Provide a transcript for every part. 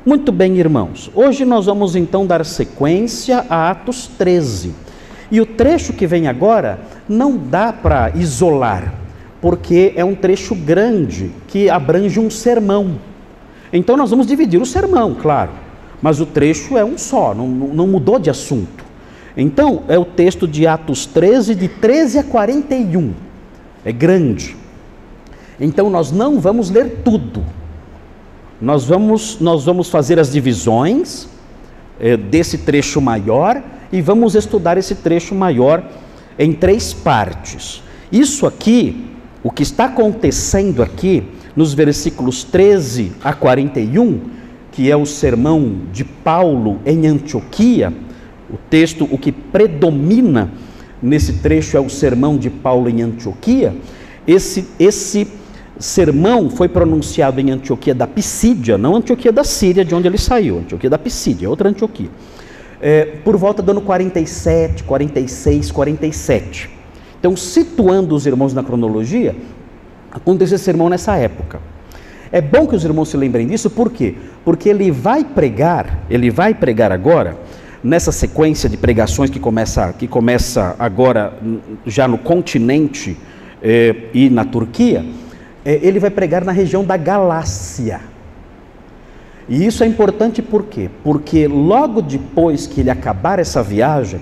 Muito bem, irmãos. Hoje nós vamos então dar sequência a Atos 13. E o trecho que vem agora não dá para isolar, porque é um trecho grande que abrange um sermão. Então nós vamos dividir o sermão, claro, mas o trecho é um só, não mudou de assunto. Então é o texto de Atos 13, de 13 a 41. É grande. Então nós não vamos ler tudo. Nós vamos fazer as divisões desse trecho maior e vamos estudar esse trecho maior em 3 partes. Isso aqui, o que está acontecendo aqui, nos versículos 13 a 41, que é o sermão de Paulo em Antioquia, o texto, o que predomina nesse trecho é o sermão de Paulo em Antioquia. Esse sermão foi pronunciado em Antioquia da Pisídia, não Antioquia da Síria, de onde ele saiu, Antioquia da Pisídia, outra Antioquia. Por volta do ano 47, 46, 47. Então, situando os irmãos na cronologia, aconteceu esse sermão nessa época. É bom que os irmãos se lembrem disso, por quê? Porque ele vai pregar agora, nessa sequência de pregações que começa agora já no continente e na Turquia, ele vai pregar na região da Galácia. E isso é importante por quê? Porque logo depois que ele acabar essa viagem,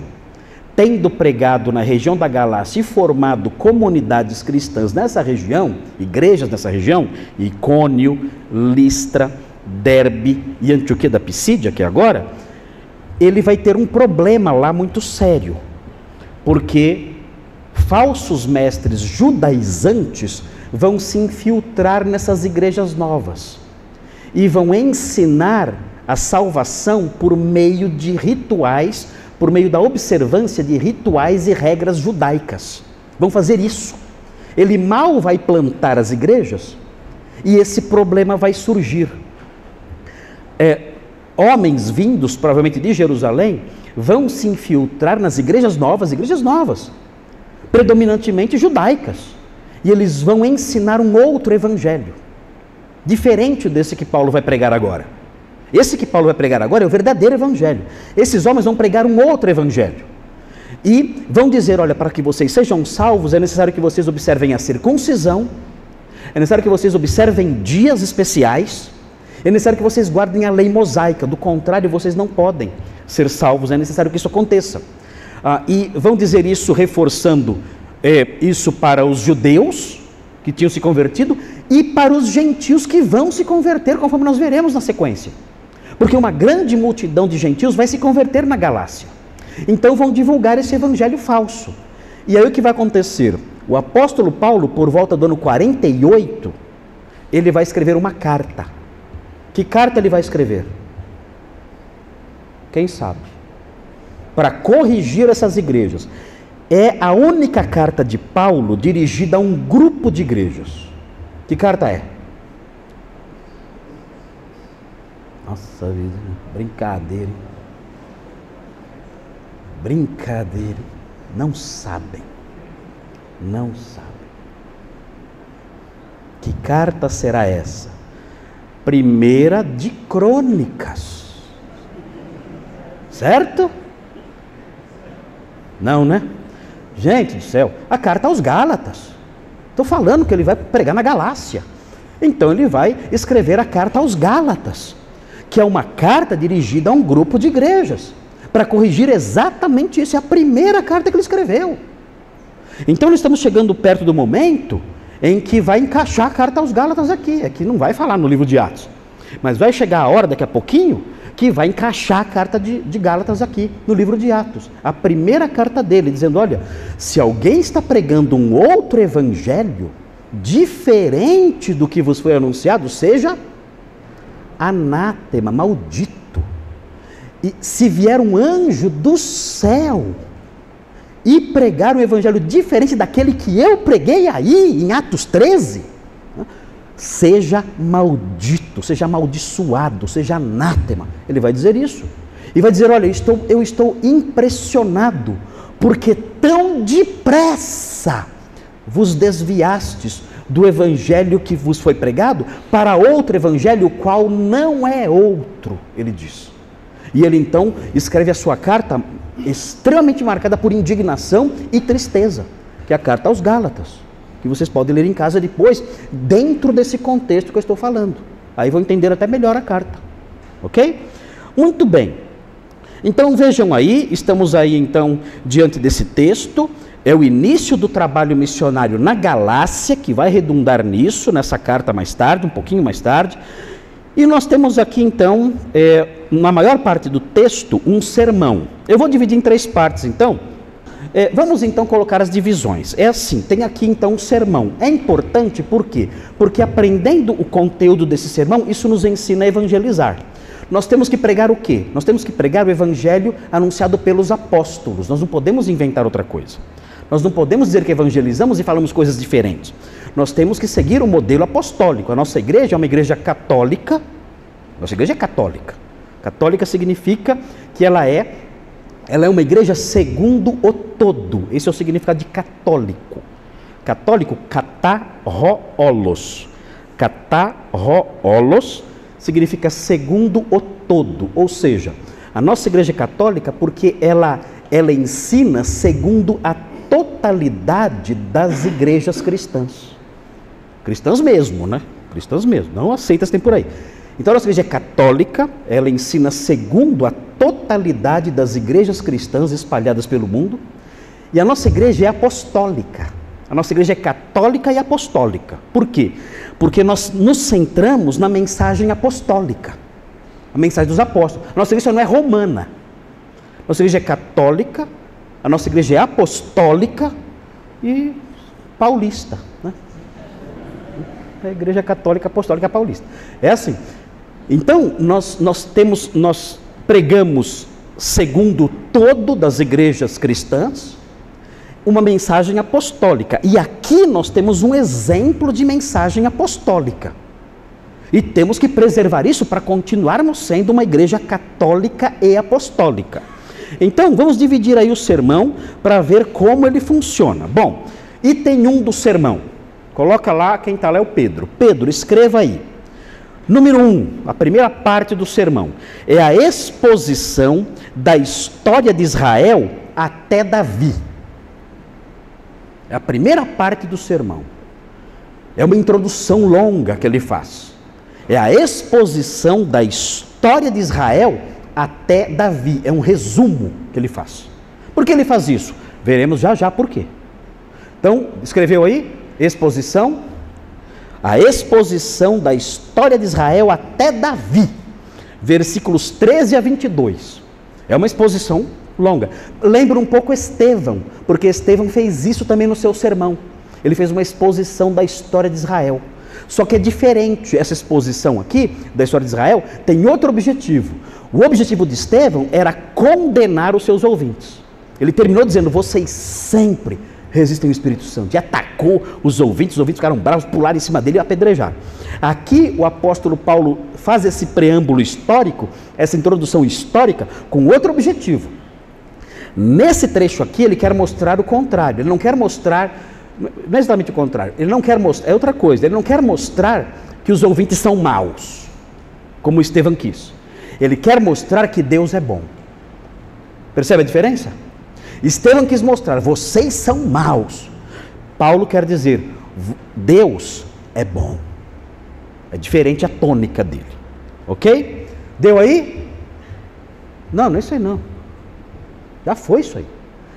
tendo pregado na região da Galácia e formado comunidades cristãs nessa região, igrejas nessa região, Icônio, Listra, Derbe e Antioquia da Pisídia, que é agora, ele vai ter um problema lá muito sério, porque falsos mestres judaizantes vão se infiltrar nessas igrejas novas e vão ensinar a salvação por meio de rituais, por meio da observância de rituais e regras judaicas. Vão fazer isso. Ele mal vai plantar as igrejas e esse problema vai surgir. Homens vindos, provavelmente de Jerusalém, vão se infiltrar nas igrejas novas, predominantemente judaicas. E eles vão ensinar um outro evangelho, diferente desse que Paulo vai pregar agora. Esse que Paulo vai pregar agora é o verdadeiro evangelho. Esses homens vão pregar um outro evangelho. E vão dizer, olha, para que vocês sejam salvos, é necessário que vocês observem a circuncisão, é necessário que vocês observem dias especiais, é necessário que vocês guardem a lei mosaica, do contrário vocês não podem ser salvos, é necessário que isso aconteça. E vão dizer isso reforçando isso para os judeus que tinham se convertido e para os gentios que vão se converter, conforme nós veremos na sequência. Porque uma grande multidão de gentios vai se converter na Galácia. Então vão divulgar esse evangelho falso. E aí o que vai acontecer? O apóstolo Paulo, por volta do ano 48, ele vai escrever uma carta. Que carta ele vai escrever? Quem sabe? Para corrigir essas igrejas. É a única carta de Paulo dirigida a um grupo de igrejas. Que carta é? Nossa vida, brincadeira. Brincadeira. Não sabem. Que carta será essa? Primeira de Crônicas. Certo? Não, né? Gente do céu, a carta aos Gálatas. Estou falando que ele vai pregar na Galácia. Então ele vai escrever a carta aos Gálatas, que é uma carta dirigida a um grupo de igrejas, para corrigir exatamente isso. É a primeira carta que ele escreveu. Então nós estamos chegando perto do momento em que vai encaixar a carta aos Gálatas aqui. Aqui não vai falar no livro de Atos, mas vai chegar a hora daqui a pouquinho que vai encaixar a carta de Gálatas aqui no livro de Atos. A primeira carta dele, dizendo, olha, se alguém está pregando um outro evangelho, diferente do que vos foi anunciado, seja anátema, maldito. E se vier um anjo do céu e pregar um evangelho diferente daquele que eu preguei aí em Atos 13, seja maldito, seja amaldiçoado, seja anátema. Ele vai dizer isso. E vai dizer, olha, eu estou impressionado, porque tão depressa vos desviastes do evangelho que vos foi pregado para outro evangelho, o qual não é outro, ele diz. E ele então escreve a sua carta extremamente marcada por indignação e tristeza, que é a carta aos Gálatas, que vocês podem ler em casa depois, dentro desse contexto que eu estou falando. Aí vão entender até melhor a carta, ok? Muito bem. Então vejam aí, estamos aí então diante desse texto, é o início do trabalho missionário na Galácia, que vai redundar nisso, nessa carta mais tarde, um pouquinho mais tarde. E nós temos aqui então, na maior parte do texto, um sermão. Eu vou dividir em 3 partes então. Vamos então colocar as divisões. É assim, tem aqui então um sermão. É importante por quê? Porque aprendendo o conteúdo desse sermão, isso nos ensina a evangelizar. Nós temos que pregar o quê? Nós temos que pregar o evangelho anunciado pelos apóstolos. Nós não podemos inventar outra coisa. Nós não podemos dizer que evangelizamos e falamos coisas diferentes. Nós temos que seguir o modelo apostólico. A nossa igreja é uma igreja católica. Nossa igreja é católica. Católica significa que ela é uma igreja segundo o todo. Esse é o significado de católico. Católico, katarroolos. Katarroolos significa segundo o todo. Ou seja, a nossa igreja é católica porque ela ensina segundo a totalidade das igrejas cristãs. Cristãs mesmo, né? Cristãs mesmo, não aceitas tem por aí. Então a nossa igreja é católica, ela ensina segundo a totalidade das igrejas cristãs espalhadas pelo mundo. E a nossa igreja é apostólica. A nossa igreja é católica e apostólica. Por quê? Porque nós nos centramos na mensagem apostólica, a mensagem dos apóstolos. A nossa igreja não é romana. A nossa igreja é católica, a nossa igreja é apostólica e paulista, né? É a igreja católica apostólica paulista. É assim. Então, nós pregamos segundo o todo das igrejas cristãs uma mensagem apostólica. E aqui nós temos um exemplo de mensagem apostólica. E temos que preservar isso para continuarmos sendo uma igreja católica e apostólica. Então, vamos dividir aí o sermão para ver como ele funciona. Bom, item 1 do sermão. Coloca lá, quem está lá é o Pedro. Pedro, escreva aí. Número 1, a primeira parte do sermão, é a exposição da história de Israel até Davi. É a primeira parte do sermão. É uma introdução longa que ele faz. É a exposição da história de Israel até Davi. É um resumo que ele faz. Por que ele faz isso? Veremos já já por quê. Então, escreveu aí? Exposição. A exposição da história de Israel até Davi. Versículos 13 a 22. É uma exposição longa. Lembra um pouco Estevão, porque Estevão fez isso também no seu sermão. Ele fez uma exposição da história de Israel. Só que é diferente, essa exposição aqui, da história de Israel, tem outro objetivo. O objetivo de Estevão era condenar os seus ouvintes. Ele terminou dizendo, vocês sempre resistem ao Espírito Santo. E atacou os ouvintes ficaram bravos, pularam em cima dele e apedrejaram. Aqui o apóstolo Paulo faz esse preâmbulo histórico, essa introdução histórica, com outro objetivo. Nesse trecho aqui ele quer mostrar o contrário, ele não quer mostrar, não é exatamente o contrário, ele não quer mostrar, é outra coisa, ele não quer mostrar que os ouvintes são maus, como Estevão quis. Ele quer mostrar que Deus é bom. Percebe a diferença? Estevão quis mostrar, vocês são maus. Paulo quer dizer, Deus é bom. É diferente a tônica dele. Ok? Deu aí? Não, não é isso aí não. Já foi isso aí.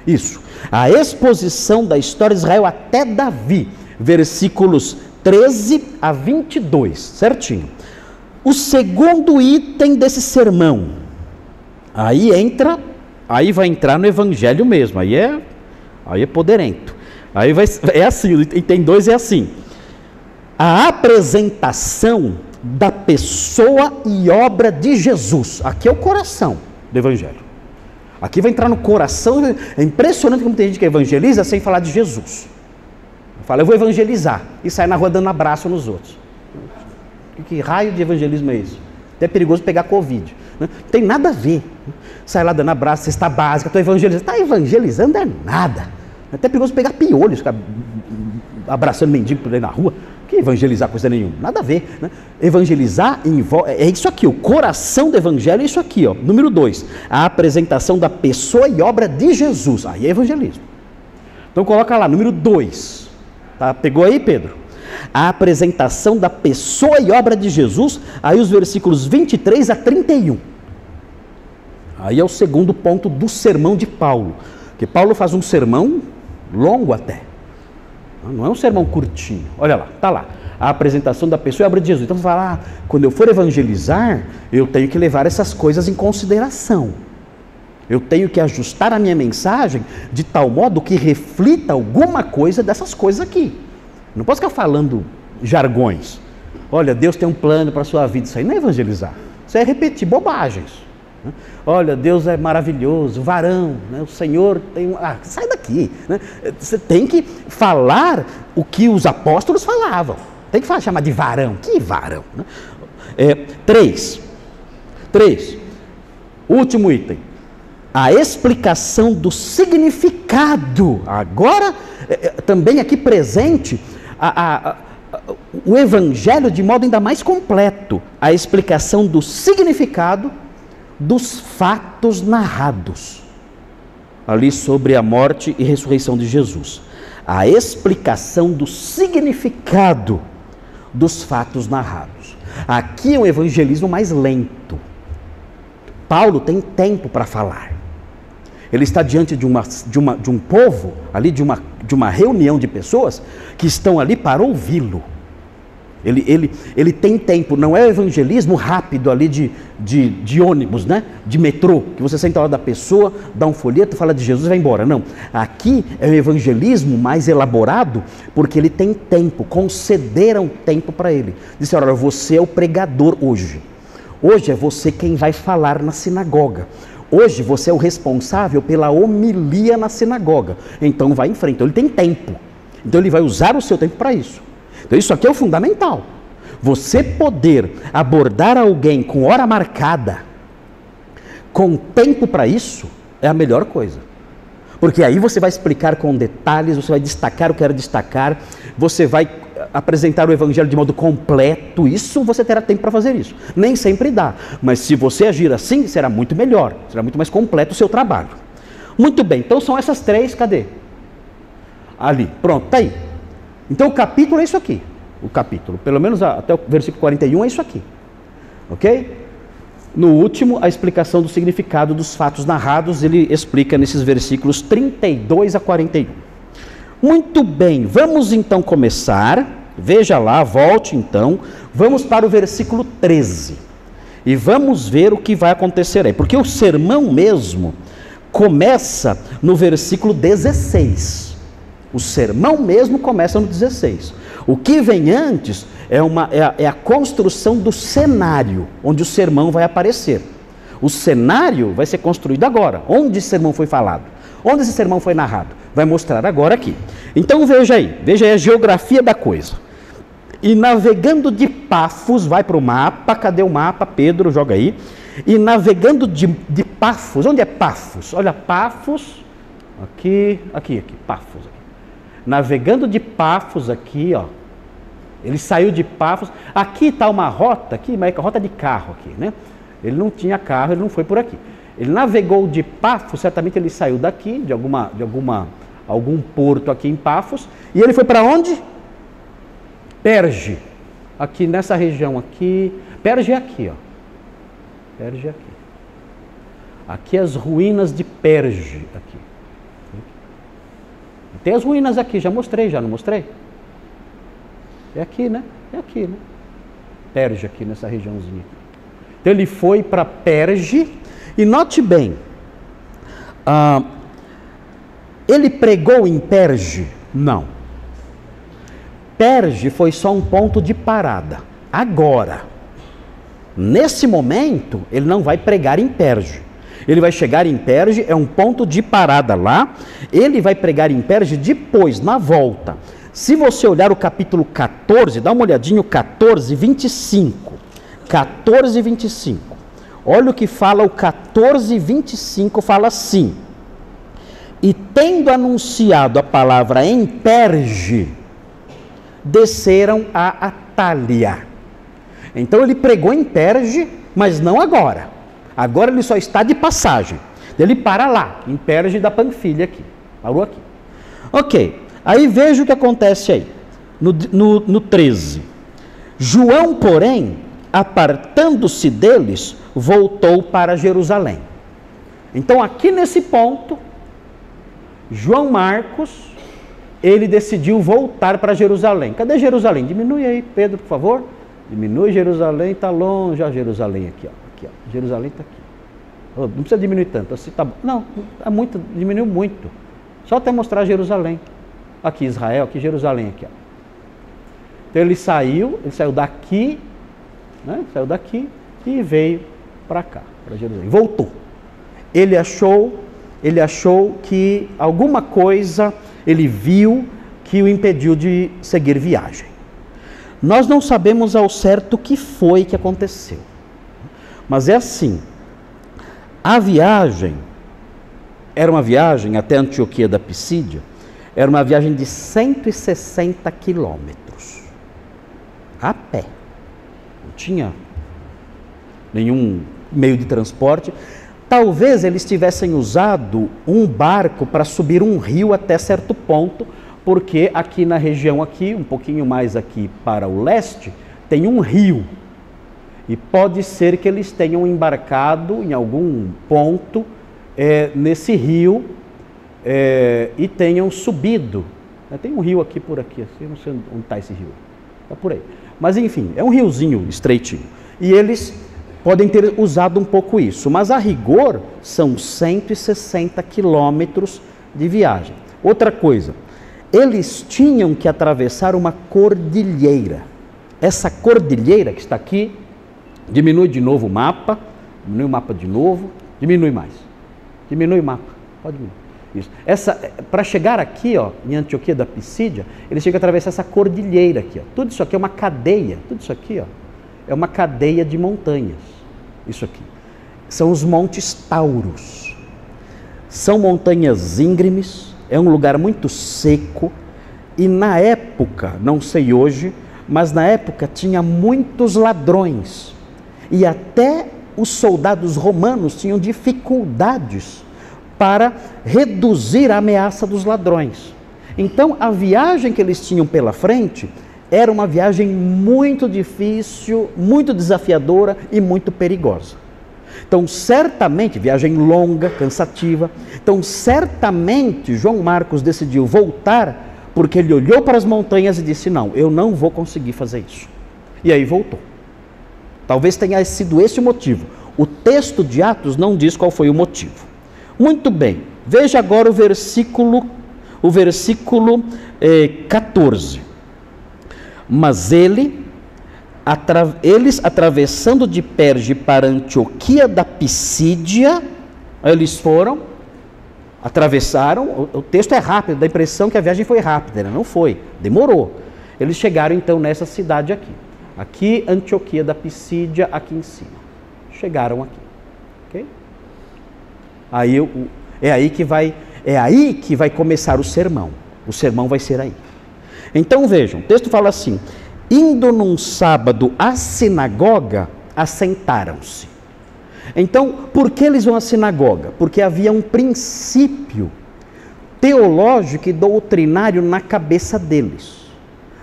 Isso. A exposição da história de Israel até Davi. Versículos 13 a 22. Certinho. O segundo item desse sermão. Aí vai entrar no evangelho mesmo. Aí é poderento. É assim, o item 2 é assim. A apresentação da pessoa e obra de Jesus. Aqui é o coração do evangelho. Aqui vai entrar no coração. É impressionante como tem gente que evangeliza sem falar de Jesus. Fala, eu vou evangelizar. E sai na rua dando abraço nos outros. Que raio de evangelismo é isso? Até é perigoso pegar Covid. Não tem nada a ver. Sai lá dando abraço, cesta básica, estou evangelizando. Está evangelizando é nada. É até perigoso pegar piolhos, ficar abraçando mendigo por aí na rua. Que evangelizar coisa nenhuma, nada a ver, né? Evangelizar é isso aqui, o coração do evangelho é isso aqui, ó. Número 2, a apresentação da pessoa e obra de Jesus, aí é evangelismo. Então coloca lá, número 2, tá? Pegou aí, Pedro? A apresentação da pessoa e obra de Jesus, aí os versículos 23 a 31. Aí é o segundo ponto do sermão de Paulo, que Paulo faz um sermão longo até. Não é um sermão curtinho. Olha lá, está lá. A apresentação da pessoa e a obra de Jesus. Então você fala, quando eu for evangelizar, eu tenho que levar essas coisas em consideração. Eu tenho que ajustar a minha mensagem de tal modo que reflita alguma coisa dessas coisas aqui. Não posso ficar falando jargões. Olha, Deus tem um plano para a sua vida. Isso aí não é evangelizar. Isso é repetir bobagens. Olha, Deus é maravilhoso, varão, né? O Senhor tem sai daqui, né? Você tem que falar o que os apóstolos falavam, tem que chamar de varão, que varão, né? 3, último item, a explicação do significado, agora também aqui presente, o evangelho de modo ainda mais completo, a explicação do significado dos fatos narrados ali sobre a morte e ressurreição de Jesus. A explicação do significado dos fatos narrados. Aqui é um evangelismo mais lento. Paulo tem tempo para falar. Ele está diante de um povo, ali de uma reunião de pessoas que estão ali para ouvi-lo. Ele tem tempo, não é o evangelismo rápido ali de ônibus, né? De metrô, que você senta ao lado da pessoa, dá um folheto, fala de Jesus e vai embora. Não, aqui é um evangelismo mais elaborado, porque ele tem tempo, concederam tempo para ele. Disseram, olha, você é o pregador hoje. Hoje é você quem vai falar na sinagoga. Hoje você é o responsável pela homilia na sinagoga. Então vai em frente, então ele tem tempo. Então ele vai usar o seu tempo para isso. Então isso aqui é o fundamental. Você poder abordar alguém com hora marcada, com tempo para isso, é a melhor coisa. Porque aí você vai explicar com detalhes, você vai destacar o que era destacar, você vai apresentar o evangelho de modo completo, isso você terá tempo para fazer isso. Nem sempre dá, mas se você agir assim, será muito melhor, será muito mais completo o seu trabalho. Muito bem, então são essas 3, cadê? Ali, pronto, tá aí. Então o capítulo é isso aqui, o capítulo, pelo menos até o versículo 41 é isso aqui, ok? No último, a explicação do significado dos fatos narrados, ele explica nesses versículos 32 a 41. Muito bem, vamos então começar, veja lá, volte então, vamos para o versículo 13, e vamos ver o que vai acontecer aí, porque o sermão mesmo começa no versículo 16. O sermão mesmo começa no 16. O que vem antes é a construção do cenário, onde o sermão vai aparecer. O cenário vai ser construído agora. Onde esse sermão foi falado? Onde esse sermão foi narrado? Vai mostrar agora aqui. Então veja aí a geografia da coisa. E navegando de Pafos, vai para o mapa, cadê o mapa? Pedro, joga aí. E navegando de Pafos, onde é Pafos? Olha, Pafos, aqui, Pafos. Navegando de Pafos aqui, ó. Ele saiu de Pafos. Aqui está uma rota, aqui, mas é a rota de carro aqui, né? Ele não tinha carro, ele não foi por aqui. Ele navegou de Pafos, certamente ele saiu daqui, de algum porto aqui em Pafos, e ele foi para onde? Perge. Aqui nessa região aqui. Perge é aqui, ó. Perge é aqui. Aqui as ruínas de Perge, aqui. Tem as ruínas aqui, já mostrei, já não mostrei? É aqui, né? É aqui, né? Perge aqui, nessa regiãozinha. Então ele foi para Perge, e note bem, ele pregou em Perge? Não. Perge foi só um ponto de parada. Agora, nesse momento, ele não vai pregar em Perge. Ele vai chegar em Perge, é um ponto de parada lá. Ele vai pregar em Perge depois, na volta. Se você olhar o capítulo 14, dá uma olhadinha, o 14, 25. 14, 25. Olha o que fala o 14, 25, fala assim. E tendo anunciado a palavra em Perge, desceram a Atália. Então ele pregou em Perge, mas não agora. Agora ele só está de passagem. Ele para lá, em Perge da Panfilha aqui. Parou aqui. Ok, aí veja o que acontece aí, no 13. João, porém, apartando-se deles, voltou para Jerusalém. Então aqui nesse ponto, João Marcos, ele decidiu voltar para Jerusalém. Cadê Jerusalém? Diminui aí, Pedro, por favor. Diminui Jerusalém, está longe. Olha Jerusalém aqui, ó. Aqui, ó. Jerusalém está aqui. Oh, não precisa diminuir tanto. Assim, tá, não, é muito, diminuiu muito. Só até mostrar Jerusalém. Aqui Israel, aqui Jerusalém, aqui, ó. Então ele saiu daqui, né? Saiu daqui e veio para cá, para Jerusalém. Voltou. Ele achou que alguma coisa ele viu que o impediu de seguir viagem. Nós não sabemos ao certo o que foi que aconteceu. Mas é assim, a viagem era uma viagem até Antioquia da Pisídia, era uma viagem de 160 quilômetros, a pé. Não tinha nenhum meio de transporte. Talvez eles tivessem usado um barco para subir um rio até certo ponto, porque aqui na região aqui, um pouquinho mais aqui para o leste, tem um rio. E pode ser que eles tenham embarcado em algum ponto nesse rio e tenham subido. Tem um rio aqui por aqui, assim, não sei onde está esse rio. Está por aí. Mas enfim, é um riozinho estreitinho. E eles podem ter usado um pouco isso. Mas a rigor são 160 quilômetros de viagem. Outra coisa, eles tinham que atravessar uma cordilheira. Essa cordilheira que está aqui, diminui de novo o mapa, diminui o mapa de novo, diminui mais. Diminui o mapa, pode diminuir. Isso. Para chegar aqui, ó, em Antioquia da Pisídia, eles tinham que atravessar essa cordilheira aqui. Ó. Tudo isso aqui é uma cadeia, tudo isso aqui, ó, é uma cadeia de montanhas. Isso aqui. São os Montes Tauros. São montanhas íngremes, é um lugar muito seco, e na época, não sei hoje, mas na época tinha muitos ladrões. E até os soldados romanos tinham dificuldades para reduzir a ameaça dos ladrões. Então, a viagem que eles tinham pela frente era uma viagem muito difícil, muito desafiadora e muito perigosa. Então, certamente, viagem longa, cansativa. Então, certamente, João Marcos decidiu voltar porque ele olhou para as montanhas e disse, não, eu não vou conseguir fazer isso. E aí voltou. Talvez tenha sido esse o motivo. O texto de Atos não diz qual foi o motivo. Muito bem, veja agora o versículo 14. Mas eles atravessando de Perge para Antioquia da Pisídia, eles foram, atravessaram, o texto é rápido, dá a impressão que a viagem foi rápida, não foi, demorou. Eles chegaram então nessa cidade aqui Antioquia da Pisídia, aqui em cima, chegaram aqui, ok? É aí que vai começar o sermão vai ser aí. Então vejam, o texto fala assim, indo num sábado à sinagoga, assentaram-se. Então, por que eles vão à sinagoga? Porque havia um princípio teológico e doutrinário na cabeça deles.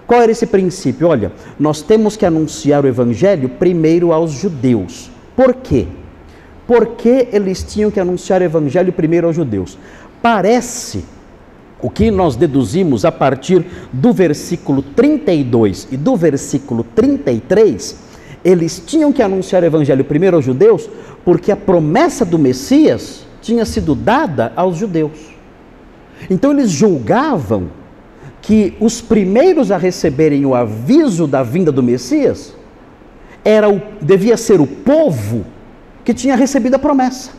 Qual era esse princípio? Olha, nós temos que anunciar o evangelho primeiro aos judeus. Por quê? Porque eles tinham que anunciar o evangelho primeiro aos judeus? Parece, o que nós deduzimos a partir do versículo 32 e do versículo 33, eles tinham que anunciar o evangelho primeiro aos judeus, porque a promessa do Messias tinha sido dada aos judeus. Então eles julgavam que os primeiros a receberem o aviso da vinda do Messias devia ser o povo que tinha recebido a promessa.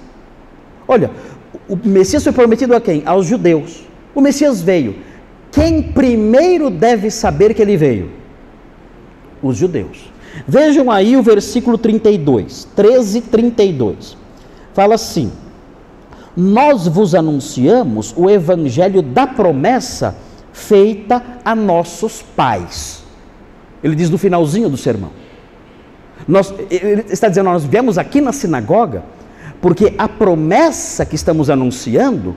Olha, o Messias foi prometido a quem? Aos judeus. O Messias veio. Quem primeiro deve saber que ele veio? Os judeus. Vejam aí o versículo 32, 13:32. Fala assim: nós vos anunciamos o evangelho da promessa feita a nossos pais. Ele diz no finalzinho do sermão. Ele está dizendo, nós viemos aqui na sinagoga porque a promessa que estamos anunciando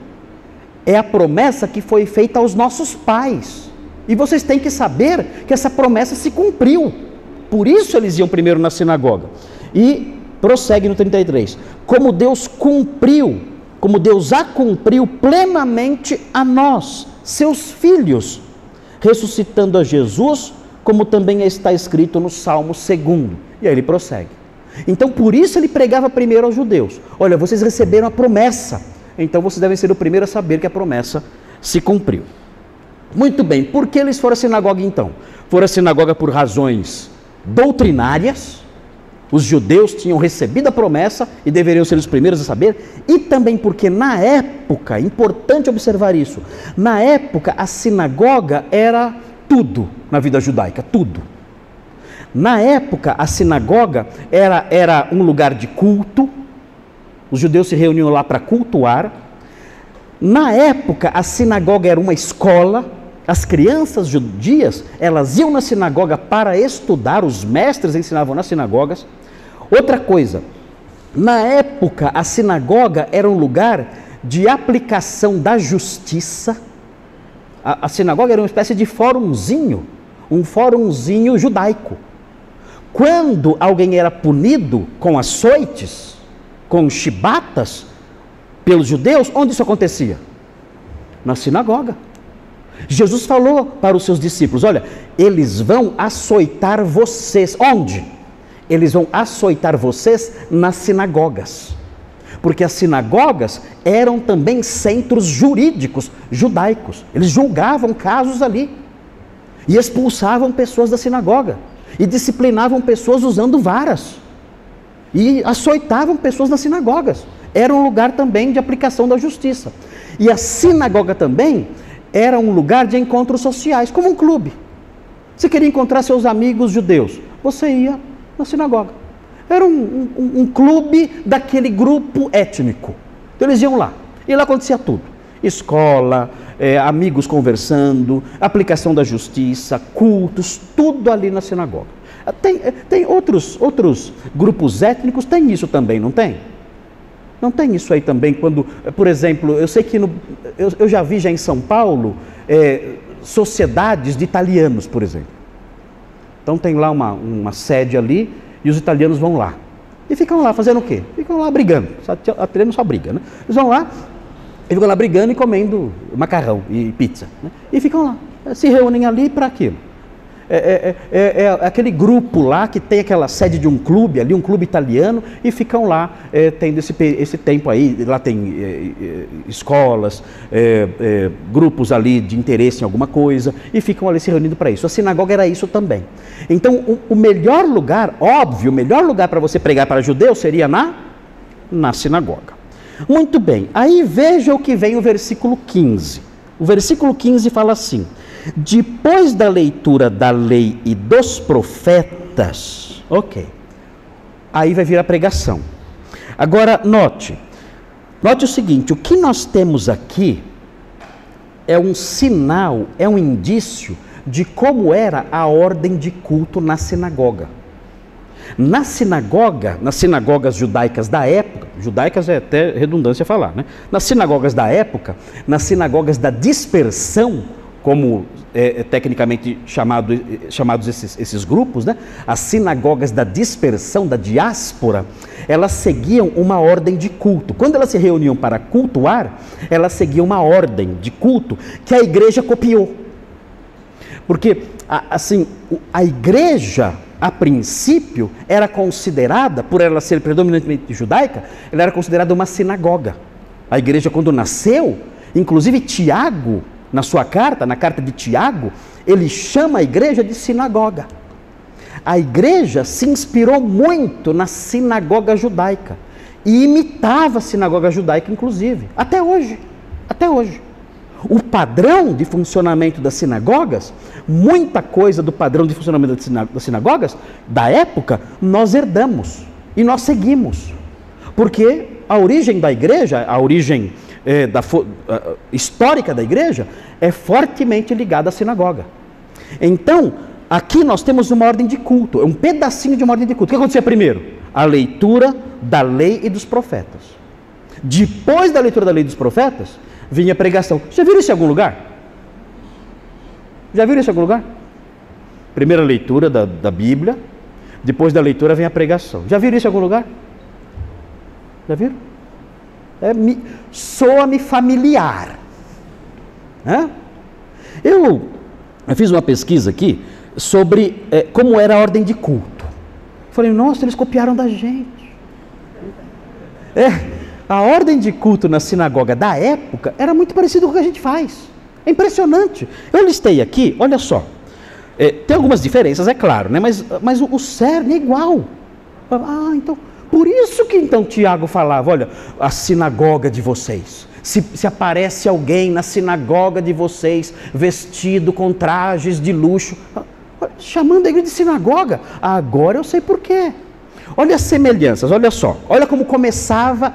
é a promessa que foi feita aos nossos pais. E vocês têm que saber que essa promessa se cumpriu. Por isso eles iam primeiro na sinagoga. E prossegue no 33. Como Deus a cumpriu plenamente a nós, seus filhos, ressuscitando a Jesus, como também está escrito no Salmo 2. E aí ele prossegue. Então por isso ele pregava primeiro aos judeus. Olha, vocês receberam a promessa, então vocês devem ser o primeiro a saber que a promessa se cumpriu. Muito bem, por que eles foram à sinagoga então? Foram à sinagoga por razões doutrinárias. Os judeus tinham recebido a promessa e deveriam ser os primeiros a saber. E também porque na época, importante observar isso, na época a sinagoga era tudo na vida judaica, tudo. Na época a sinagoga era um lugar de culto. Os judeus se reuniam lá para cultuar. Na época a sinagoga era uma escola. As crianças judias, elas iam na sinagoga para estudar, os mestres ensinavam nas sinagogas. Outra coisa, na época a sinagoga era um lugar de aplicação da justiça. A sinagoga era uma espécie de fórumzinho, um fórumzinho judaico. Quando alguém era punido com açoites, com chibatas, pelos judeus, onde isso acontecia? Na sinagoga. Jesus falou para os seus discípulos, olha, eles vão açoitar vocês. Onde? Eles vão açoitar vocês nas sinagogas. Porque as sinagogas eram também centros jurídicos judaicos. Eles julgavam casos ali. E expulsavam pessoas da sinagoga. E disciplinavam pessoas usando varas. E açoitavam pessoas nas sinagogas. Era um lugar também de aplicação da justiça. E a sinagoga também era um lugar de encontros sociais, como um clube. Você queria encontrar seus amigos judeus, você ia na sinagoga. Era um clube daquele grupo étnico. Então eles iam lá. E lá acontecia tudo. Escola, amigos conversando, aplicação da justiça, cultos, tudo ali na sinagoga. Tem outros grupos étnicos, tem isso também, não tem? Não tem isso aí também quando, por exemplo, eu sei que eu já vi já em São Paulo, sociedades de italianos, por exemplo. Então tem lá uma sede ali e os italianos vão lá. E ficam lá fazendo o quê? Ficam lá brigando. Italiano só briga, né? Eles vão lá e ficam lá brigando e comendo macarrão e pizza. Né? E ficam lá, se reúnem ali para aquilo. É aquele grupo lá que tem aquela sede de um clube ali, um clube italiano, e ficam lá tendo esse tempo aí. Lá tem escolas, grupos ali de interesse em alguma coisa, e ficam ali se reunindo para isso. A sinagoga era isso também. Então o melhor lugar, óbvio, o melhor lugar para você pregar para judeus seria na sinagoga. Muito bem, aí veja o que vem o versículo 15. O versículo 15 fala assim: depois da leitura da lei e dos profetas, ok, aí vai vir a pregação. Agora note o seguinte, o que nós temos aqui é um sinal, é um indício de como era a ordem de culto na sinagoga. Nas sinagogas judaicas da época, judaicas é até redundância falar, né? Nas sinagogas da época, nas sinagogas da dispersão, como tecnicamente chamados esses grupos, né? As sinagogas da dispersão, da diáspora, elas seguiam uma ordem de culto. Quando elas se reuniam para cultuar, elas seguiam uma ordem de culto que a igreja copiou. Porque, assim, a igreja, a princípio, era considerada, por ela ser predominantemente judaica, ela era considerada uma sinagoga. A igreja, quando nasceu, inclusive Tiago, na sua carta, na carta de Tiago, ele chama a igreja de sinagoga. A igreja se inspirou muito na sinagoga judaica e imitava a sinagoga judaica, inclusive, até hoje. O padrão de funcionamento das sinagogas, muita coisa do padrão de funcionamento das sinagogas da época, nós herdamos e nós seguimos. Porque a origem da igreja, a origem histórica da igreja é fortemente ligada à sinagoga. Então, aqui nós temos uma ordem de culto, um pedacinho de uma ordem de culto. O que acontecia primeiro? A leitura da lei e dos profetas. Depois da leitura da lei e dos profetas, vinha a pregação. Já viram isso em algum lugar? Já viram isso em algum lugar? Primeira leitura da Bíblia, depois da leitura vem a pregação. Já viram isso em algum lugar? Já viram? Soa-me familiar. Eu fiz uma pesquisa aqui sobre como era a ordem de culto. Falei, nossa, eles copiaram da gente. A ordem de culto na sinagoga da época era muito parecida com o que a gente faz. É impressionante. Eu listei aqui, olha só. Tem algumas diferenças, é claro, né? Mas o cerne é igual. Então, por isso que então Tiago falava, olha, a sinagoga de vocês. Se aparece alguém na sinagoga de vocês, vestido com trajes de luxo, chamando a igreja de sinagoga, agora eu sei por quê. Olha as semelhanças, olha só, olha como começava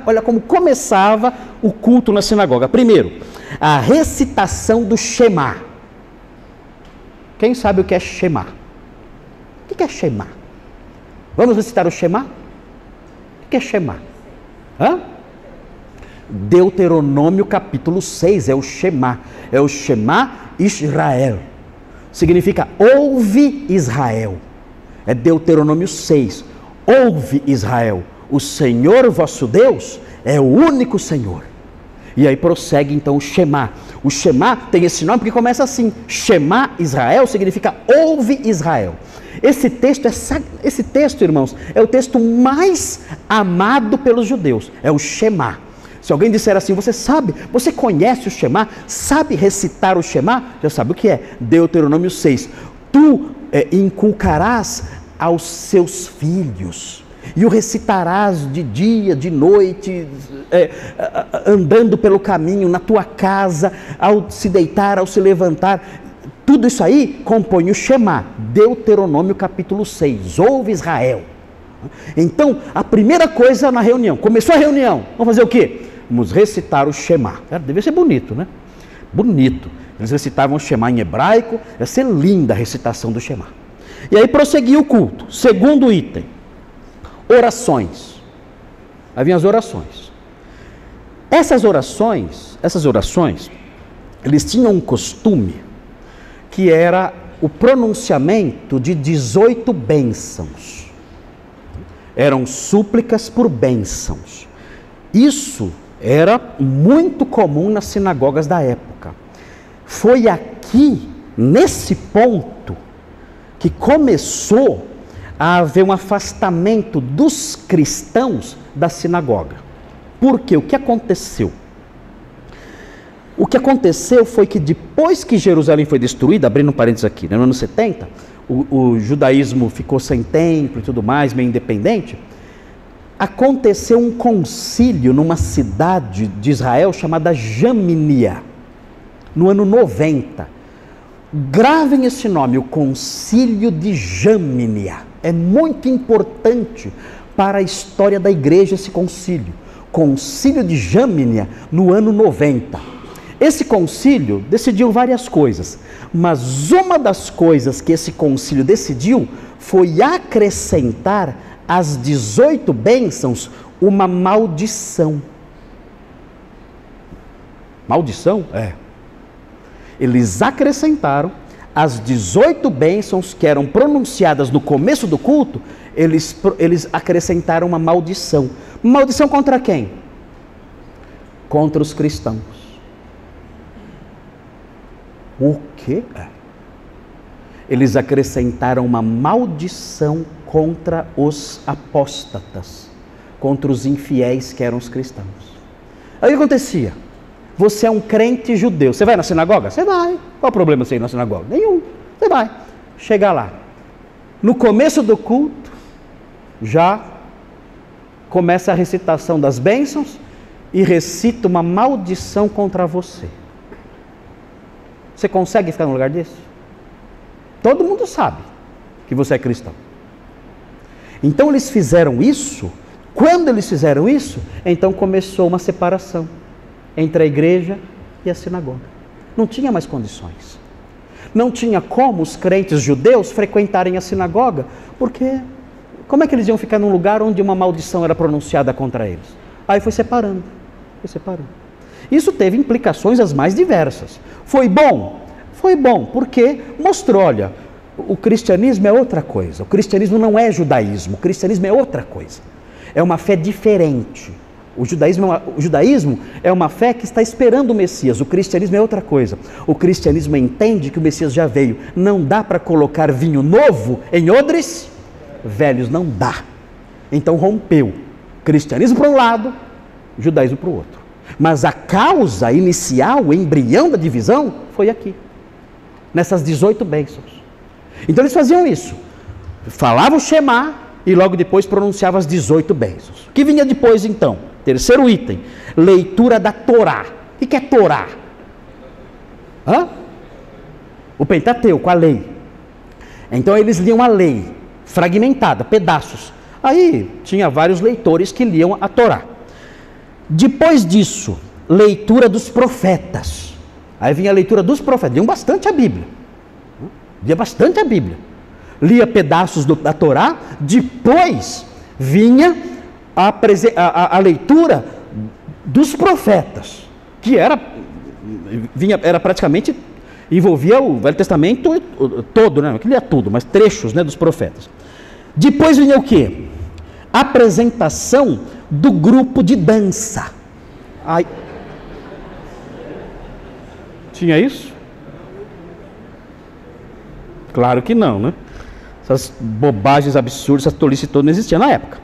o culto na sinagoga. Primeiro, a recitação do Shema. Quem sabe o que é Shema? O que é Shema? Vamos recitar o Shema? O que é Shema? Deuteronômio capítulo 6, é o Shema Israel. Significa ouve Israel. É Deuteronômio 6. Ouve Israel, o Senhor vosso Deus é o único Senhor. E aí prossegue então o Shema. O Shema tem esse nome porque começa assim. Shema Israel significa ouve Israel. Esse texto, irmãos, é o texto mais amado pelos judeus. É o Shema. Se alguém disser assim, você conhece o Shema? Sabe recitar o Shema? Já sabe o que é. Deuteronômio 6. Tu inculcarás aos seus filhos, e o recitarás de dia, de noite, andando pelo caminho, na tua casa, ao se deitar, ao se levantar. Tudo isso aí compõe o Shema, Deuteronômio capítulo 6, ouve Israel. Então, a primeira coisa na reunião, começou a reunião, vamos fazer o quê? Vamos recitar o Shema. Devia ser bonito, né? Bonito. Eles recitavam o Shema em hebraico, ia ser linda a recitação do Shema. E aí prosseguia o culto. Segundo item, orações. Aí vinham as orações. Essas orações, eles tinham um costume que era o pronunciamento de 18 bênçãos. Eram súplicas por bênçãos. Isso era muito comum nas sinagogas da época. Foi aqui, nesse ponto, que começou a haver um afastamento dos cristãos da sinagoga. Por quê? O que aconteceu? O que aconteceu foi que depois que Jerusalém foi destruída, abrindo um parênteses aqui, no ano 70, o judaísmo ficou sem templo e tudo mais, meio independente, aconteceu um concílio numa cidade de Israel chamada Jamnia, no ano 90. Gravem esse nome, o Concílio de Jamnia. É muito importante para a história da igreja esse concílio. Concílio de Jamnia, no ano 90. Esse concílio decidiu várias coisas, mas uma das coisas que esse concílio decidiu foi acrescentar às 18 bênçãos uma maldição. Maldição? Eles acrescentaram as 18 bênçãos que eram pronunciadas no começo do culto, eles acrescentaram uma maldição. Maldição contra quem? Contra os cristãos. O quê? Eles acrescentaram uma maldição contra os apóstatas, contra os infiéis que eram os cristãos. Aí o que acontecia? Você é um crente judeu, você vai na sinagoga? Você vai. Qual o problema você ir na sinagoga? Nenhum. Você vai. Chega lá. No começo do culto, já começa a recitação das bênçãos e recita uma maldição contra você. Você consegue ficar num lugar desse? Todo mundo sabe que você é cristão. Então eles fizeram isso. Quando eles fizeram isso, então começou uma separação entre a igreja e a sinagoga. Não tinha mais condições. Não tinha como os crentes judeus frequentarem a sinagoga, porque como é que eles iam ficar num lugar onde uma maldição era pronunciada contra eles? Aí foi separando, foi separando. Isso teve implicações as mais diversas. Foi bom? Foi bom, porque mostrou, olha, o cristianismo é outra coisa. O cristianismo não é judaísmo, o cristianismo é outra coisa. É uma fé diferente. O judaísmo é uma fé que está esperando o Messias. O cristianismo é outra coisa. O cristianismo entende que o Messias já veio. Não dá para colocar vinho novo em odres velhos, não dá. Então rompeu. Cristianismo para um lado, judaísmo para o outro. Mas a causa inicial, o embrião da divisão, foi aqui. Nessas 18 bênçãos. Então eles faziam isso. Falavam o Shema e logo depois pronunciavam as 18 bênçãos. O que vinha depois então? Terceiro item, leitura da Torá. O que é Torá? O Pentateuco, a lei. Então eles liam a lei, fragmentada, pedaços. Aí tinha vários leitores que liam a Torá. Depois disso, leitura dos profetas. Aí vinha a leitura dos profetas, liam bastante a Bíblia. Lia bastante a Bíblia. Lia pedaços da Torá, depois vinha a leitura dos profetas, que era praticamente, envolvia o Velho Testamento todo, né? Não que lia tudo, mas trechos, né, dos profetas. Depois vinha o quê? Apresentação do grupo de dança. Ai. Tinha isso? Claro que não, né? Essas bobagens absurdas, essa tolice toda não existia na época.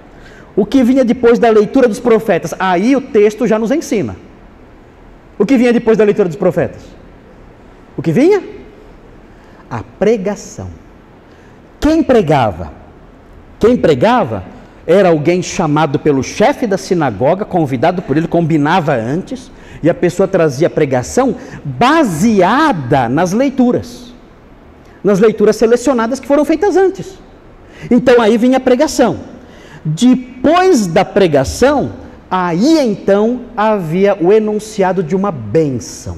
O que vinha depois da leitura dos profetas? Aí o texto já nos ensina. O que vinha depois da leitura dos profetas? O que vinha? A pregação. Quem pregava? Quem pregava era alguém chamado pelo chefe da sinagoga, convidado por ele, combinava antes, e a pessoa trazia a pregação baseada nas leituras selecionadas que foram feitas antes. Então aí vinha a pregação. Depois da pregação, aí então havia o enunciado de uma bênção.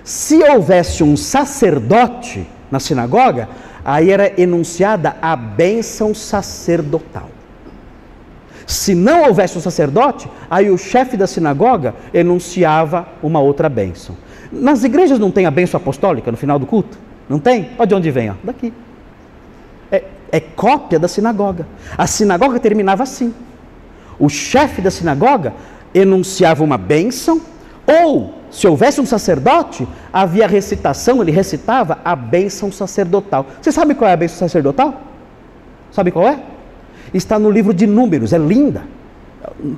Se houvesse um sacerdote na sinagoga, aí era enunciada a bênção sacerdotal. Se não houvesse um sacerdote, aí o chefe da sinagoga enunciava uma outra bênção. Nas igrejas não tem a bênção apostólica no final do culto? Não tem? Olha de onde vem, ó. Daqui. É cópia da sinagoga. A sinagoga terminava assim. O chefe da sinagoga enunciava uma bênção, ou, se houvesse um sacerdote, havia recitação, ele recitava a bênção sacerdotal. Você sabe qual é a bênção sacerdotal? Sabe qual é? Está no livro de Números, é linda.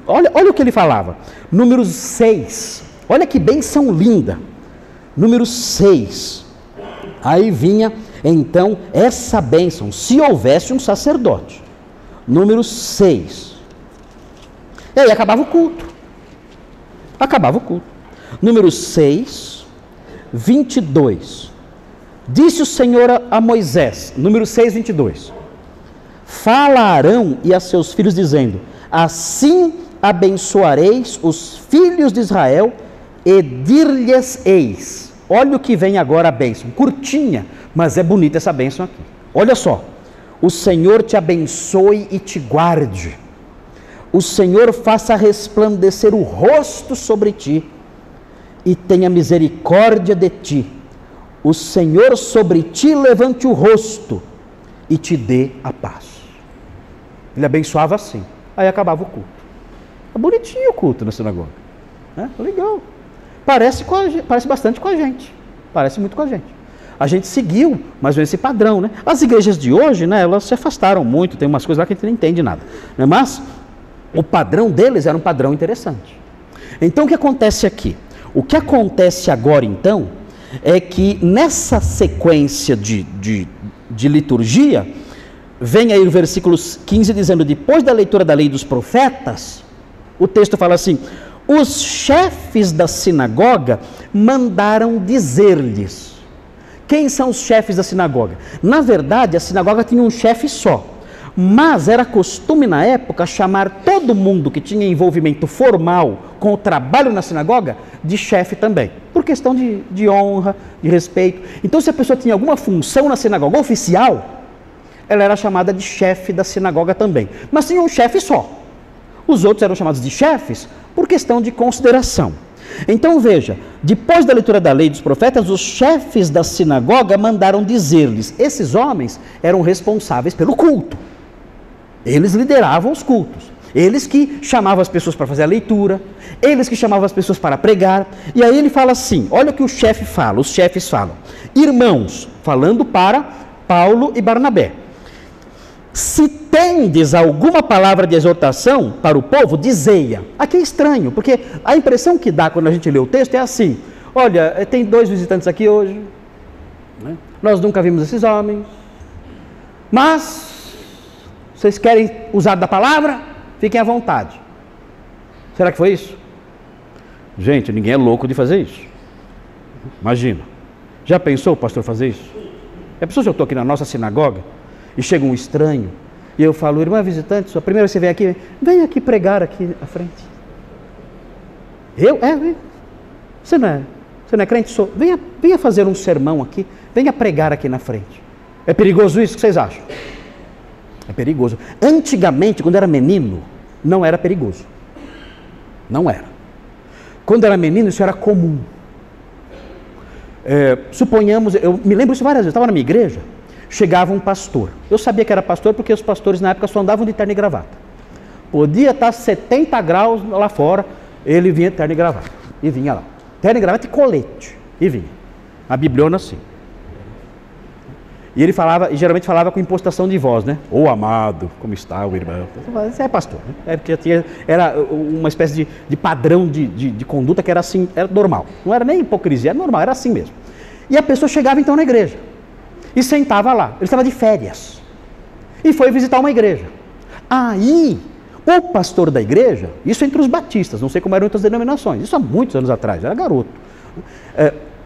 Olha o que ele falava. Números 6. Olha que bênção linda. Números 6. Aí vinha, então, essa bênção, se houvesse um sacerdote. Números 6. E aí acabava o culto. Acabava o culto. Números 6, 22. Disse o Senhor a Moisés, número 6, 22. Fala a Arão e a seus filhos, dizendo: assim abençoareis os filhos de Israel e dir-lhes-eis. Olha o que vem agora a bênção, curtinha, mas é bonita essa bênção aqui. Olha só: o Senhor te abençoe e te guarde. O Senhor faça resplandecer o rosto sobre ti e tenha misericórdia de ti. O Senhor sobre ti levante o rosto e te dê a paz. Ele abençoava assim. Aí acabava o culto. É bonitinho o culto na sinagoga. Legal. Parece bastante com a gente. Parece muito com a gente. A gente seguiu mais ou menos esse padrão, né? As igrejas de hoje, né, elas se afastaram muito, tem umas coisas lá que a gente não entende nada. Né? Mas o padrão deles era um padrão interessante. Então o que acontece aqui? O que acontece agora então é que nessa sequência de liturgia, vem aí o versículo 15 dizendo: depois da leitura da lei dos profetas, o texto fala assim: os chefes da sinagoga mandaram dizer-lhes. Quem são os chefes da sinagoga? Na verdade, a sinagoga tinha um chefe só, mas era costume na época chamar todo mundo que tinha envolvimento formal com o trabalho na sinagoga de chefe também, por questão de honra, de respeito. Então, se a pessoa tinha alguma função na sinagoga oficial, ela era chamada de chefe da sinagoga também. Mas tinha um chefe só. Os outros eram chamados de chefes por questão de consideração. Então veja, depois da leitura da lei dos profetas, os chefes da sinagoga mandaram dizer-lhes, esses homens eram responsáveis pelo culto. Eles lideravam os cultos. Eles que chamavam as pessoas para fazer a leitura, eles que chamavam as pessoas para pregar. E aí ele fala assim, olha o que o chefe fala, os chefes falam. Irmãos, falando para Paulo e Barnabé. Se tendes alguma palavra de exortação para o povo, dizei-a. Aqui é estranho, porque a impressão que dá quando a gente lê o texto é assim, olha, tem 2 visitantes aqui hoje, né? Nós nunca vimos esses homens, mas vocês querem usar da palavra? Fiquem à vontade. Será que foi isso? Gente, ninguém é louco de fazer isso. Imagina. Já pensou o pastor fazer isso? É pessoa que eu estou aqui na nossa sinagoga e chega um estranho e eu falo, irmã visitante, a primeira vez que você vem aqui, vem aqui pregar aqui à frente. Eu? Você não é crente? Sou. Venha fazer um sermão aqui, venha pregar aqui na frente. É perigoso isso? O que vocês acham? É perigoso. Antigamente, quando era menino, não era perigoso. Não era. Quando era menino, isso era comum. Suponhamos, eu me lembro isso várias vezes, eu estava na minha igreja, chegava um pastor. Eu sabia que era pastor porque os pastores na época só andavam de terno e gravata. Podia estar 70 graus lá fora, ele vinha de terno e gravata. E vinha lá. Terno e gravata e colete. E vinha. A bibliona assim. E ele falava, e geralmente falava com impostação de voz, né? Ô amado, como está o irmão? Você é pastor, né? Era uma espécie de padrão de conduta que era assim, era normal. Não era nem hipocrisia, era normal, era assim mesmo. E a pessoa chegava então na igreja e sentava lá. Ele estava de férias e foi visitar uma igreja. Aí, o pastor da igreja, isso entre os batistas, não sei como eram outras denominações, isso há muitos anos atrás, eu era garoto.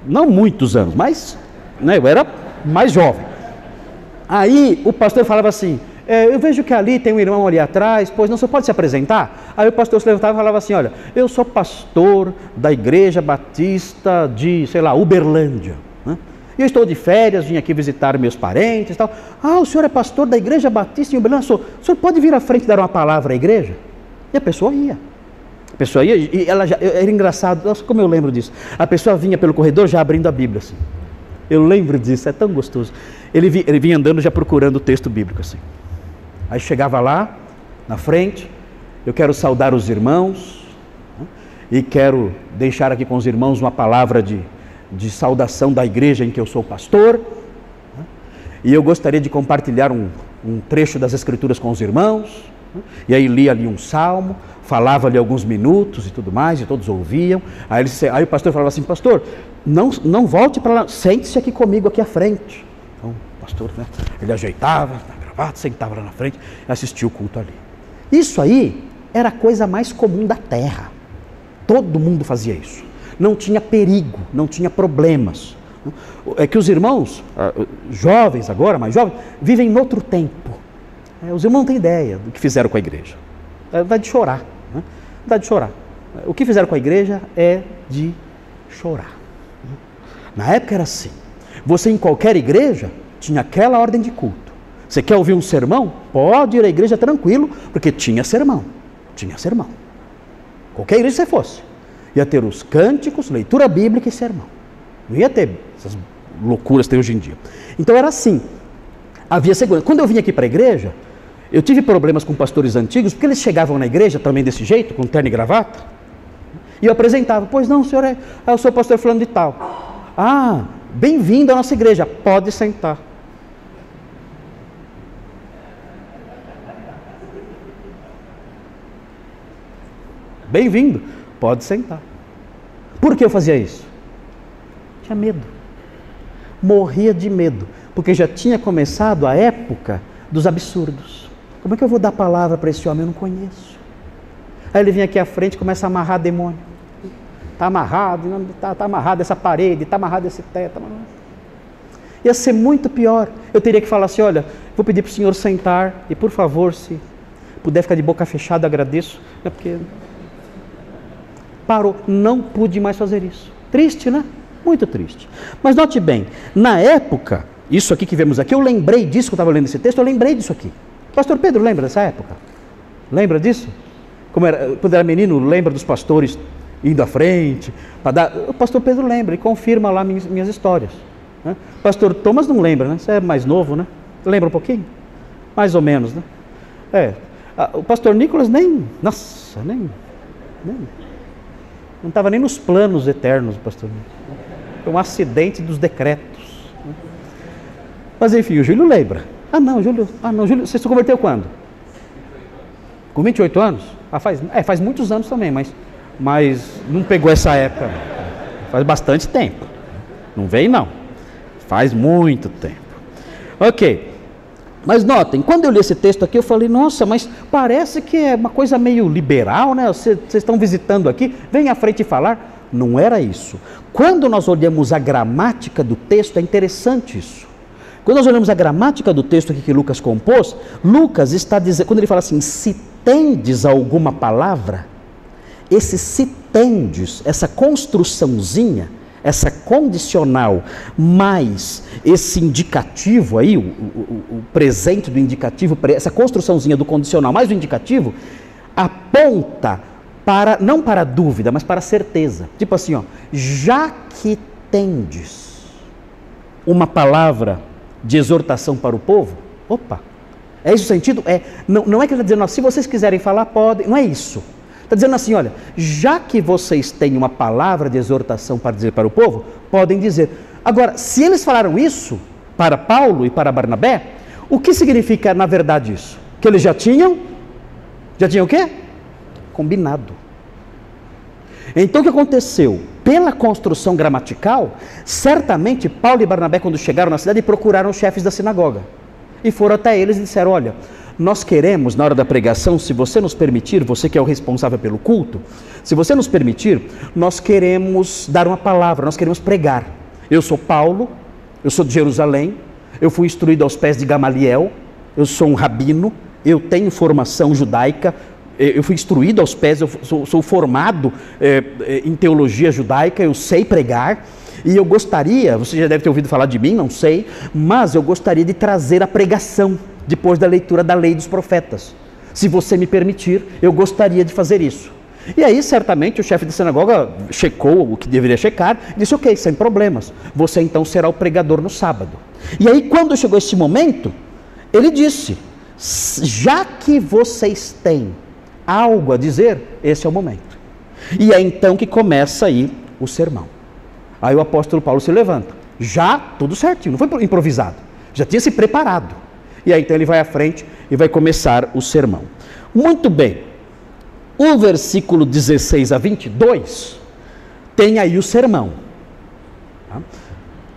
Não muitos anos, mas né, eu era mais jovem. Aí o pastor falava assim, eu vejo que ali tem um irmão ali atrás, pois não, você pode se apresentar? Aí o pastor se levantava e falava assim, olha, eu sou pastor da igreja batista de, sei lá, Uberlândia, né? Eu estou de férias, vim aqui visitar meus parentes e tal. Ah, o senhor é pastor da igreja batista em Uberlândia? O senhor pode vir à frente e dar uma palavra à igreja? E a pessoa ia. A pessoa ia e ela já, era engraçado, nossa, como eu lembro disso. A pessoa vinha pelo corredor já abrindo a Bíblia assim. Eu lembro disso, é tão gostoso. Ele vinha andando já procurando o texto bíblico assim. Aí chegava lá, na frente, eu quero saudar os irmãos, né, e quero deixar aqui com os irmãos uma palavra de saudação da igreja em que eu sou pastor, né, e eu gostaria de compartilhar um trecho das Escrituras com os irmãos, né, e aí lia ali um salmo, falava ali alguns minutos e tudo mais, e todos ouviam. Aí o pastor falava assim, pastor, não volte para lá, sente-se aqui comigo, aqui à frente. Então o pastor, né, ele ajeitava a gravata, sentava lá na frente e assistia o culto ali. Isso aí era a coisa mais comum da terra. Todo mundo fazia isso. Não tinha perigo, não tinha problemas. É que os irmãos, jovens agora, mais jovens, vivem em outro tempo. Os irmãos não têm ideia do que fizeram com a igreja. Dá de chorar, né? Dá de chorar. O que fizeram com a igreja é de chorar. Na época era assim. Você em qualquer igreja tinha aquela ordem de culto. Você quer ouvir um sermão? Pode ir à igreja tranquilo, porque tinha sermão. Tinha sermão. Qualquer igreja que você fosse. Ia ter os cânticos, leitura bíblica e sermão. Não ia ter essas loucuras que tem hoje em dia. Então era assim. Havia segurança. Quando eu vim aqui para a igreja, eu tive problemas com pastores antigos, porque eles chegavam na igreja também desse jeito, com terno e gravata, e eu apresentava, pois não, senhor, eu sou pastor fulano de tal. Ah, bem-vindo à nossa igreja, pode sentar. Bem-vindo, pode sentar. Por que eu fazia isso? Tinha medo. Morria de medo, porque já tinha começado a época dos absurdos. Como é que eu vou dar palavra para esse homem? Eu não conheço. Aí ele vem aqui à frente e começa a amarrar demônio. Está amarrado, está amarrado essa parede, está amarrado esse teto. Ia ser muito pior. Eu teria que falar assim, olha, vou pedir para o senhor sentar e por favor, se puder ficar de boca fechada, agradeço. É porque parou, não pude mais fazer isso. Triste, né? Muito triste. Mas note bem, na época, isso aqui que vemos aqui, eu lembrei disso, que eu estava lendo esse texto, eu lembrei disso aqui. Pastor Pedro lembra dessa época? Lembra disso? Quando era menino, lembra dos pastores indo à frente? O pastor Pedro lembra e confirma lá minhas histórias. Né? Pastor Thomas não lembra, né? Você é mais novo, né? Lembra um pouquinho? Mais ou menos, né? O pastor Nicolas nem não estava nem nos planos eternos, pastor. Foi um acidente dos decretos. Né? Mas enfim, o Júlio lembra. Júlio, você se converteu quando? Com 28 anos? Faz muitos anos também, mas não pegou essa época. Faz bastante tempo. Não veio não. Faz muito tempo. Ok. Mas notem, quando eu li esse texto aqui, eu falei, nossa, mas parece que é uma coisa meio liberal, né? Vocês estão visitando aqui, vem à frente falar. Não era isso. Quando nós olhamos a gramática do texto, é interessante isso. Quando nós olhamos a gramática do texto aqui que Lucas compôs, Lucas está dizendo, quando ele fala assim, se tendes alguma palavra, esse se tendes, essa construçãozinha, essa condicional, mais esse indicativo aí, o presente do indicativo, essa construçãozinha do condicional mais o indicativo, aponta para, não para dúvida, mas para certeza. Tipo assim, ó, já que tendes uma palavra de exortação para o povo, opa, é esse o sentido? Não é que ele está dizendo, ó, se vocês quiserem falar, podem, não é isso. Está dizendo assim, olha, já que vocês têm uma palavra de exortação para dizer para o povo, podem dizer. Agora, se eles falaram isso para Paulo e para Barnabé, o que significa na verdade isso? Que eles já tinham o quê? Combinado. Então o que aconteceu? Pela construção gramatical, certamente Paulo e Barnabé, quando chegaram na cidade, procuraram os chefes da sinagoga. E foram até eles e disseram, olha, nós queremos, na hora da pregação, se você nos permitir, você que é o responsável pelo culto, se você nos permitir, nós queremos dar uma palavra, nós queremos pregar. Eu sou Paulo, eu sou de Jerusalém, eu fui instruído aos pés de Gamaliel, eu sou um rabino, eu tenho formação judaica, eu fui instruído aos pés, eu sou formado em teologia judaica, eu sei pregar, e eu gostaria, você já deve ter ouvido falar de mim, não sei, mas eu gostaria de trazer a pregação, depois da leitura da lei dos profetas. Se você me permitir, eu gostaria de fazer isso. E aí, certamente, o chefe da sinagoga checou o que deveria checar, e disse, ok, sem problemas, você então será o pregador no sábado. E aí, quando chegou esse momento, ele disse, já que vocês têm algo a dizer, esse é o momento. E é então que começa aí o sermão. Aí o apóstolo Paulo se levanta, já tudo certinho, não foi improvisado, já tinha se preparado. E aí então ele vai à frente e vai começar o sermão. Muito bem, o versículo 16 a 22 tem aí o sermão.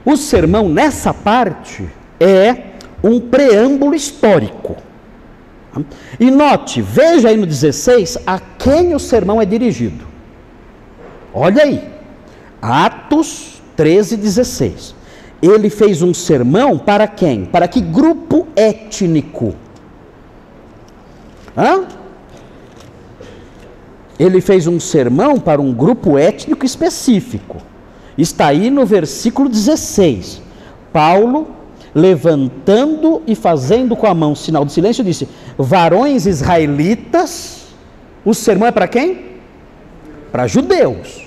O sermão nessa parte é um preâmbulo histórico. E note, veja aí no 16 a quem o sermão é dirigido. Olha aí, Atos 13, 16. Ele fez um sermão para quem? Para que grupo étnico? Ele fez um sermão para um grupo étnico específico. Está aí no versículo 16. Paulo, levantando e fazendo com a mão sinal de silêncio, disse, varões israelitas, o sermão é para quem? Para judeus.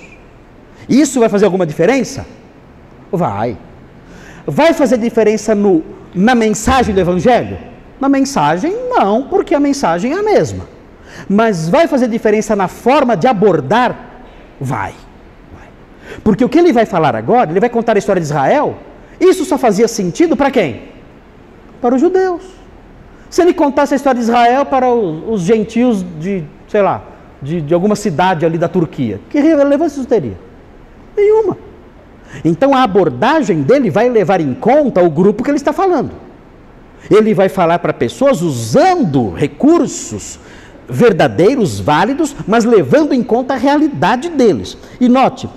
Isso vai fazer alguma diferença? Vai. Vai fazer diferença na mensagem do Evangelho? Na mensagem, não, porque a mensagem é a mesma. Mas vai fazer diferença na forma de abordar? Vai. Porque o que ele vai falar agora, ele vai contar a história de Israel, isso só fazia sentido para quem? Para os judeus. Se ele contasse a história de Israel para os gentios de alguma cidade ali da Turquia, que relevância isso teria? Nenhuma. Então a abordagem dele vai levar em conta o grupo que ele está falando. Ele vai falar para pessoas usando recursos verdadeiros, válidos, mas levando em conta a realidade deles. E note,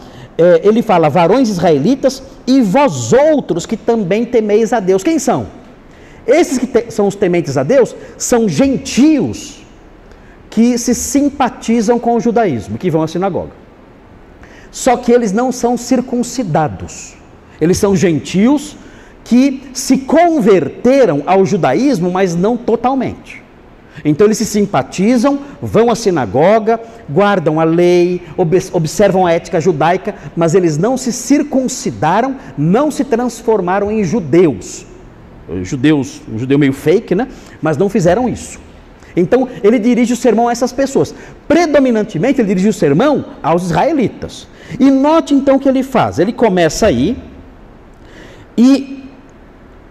ele fala, varões israelitas e vós outros que também temeis a Deus. Quem são? Esses que são os tementes a Deus são gentios que se simpatizam com o judaísmo, que vão à sinagoga. Só que eles não são circuncidados. Eles são gentios que se converteram ao judaísmo, mas não totalmente. Então eles se simpatizam, vão à sinagoga, guardam a lei, observam a ética judaica, mas eles não se circuncidaram, não se transformaram em judeus. Um judeu meio fake, né? Mas não fizeram isso. Então ele dirige o sermão a essas pessoas. Predominantemente ele dirige o sermão aos israelitas. E note então o que ele faz. Ele começa aí, e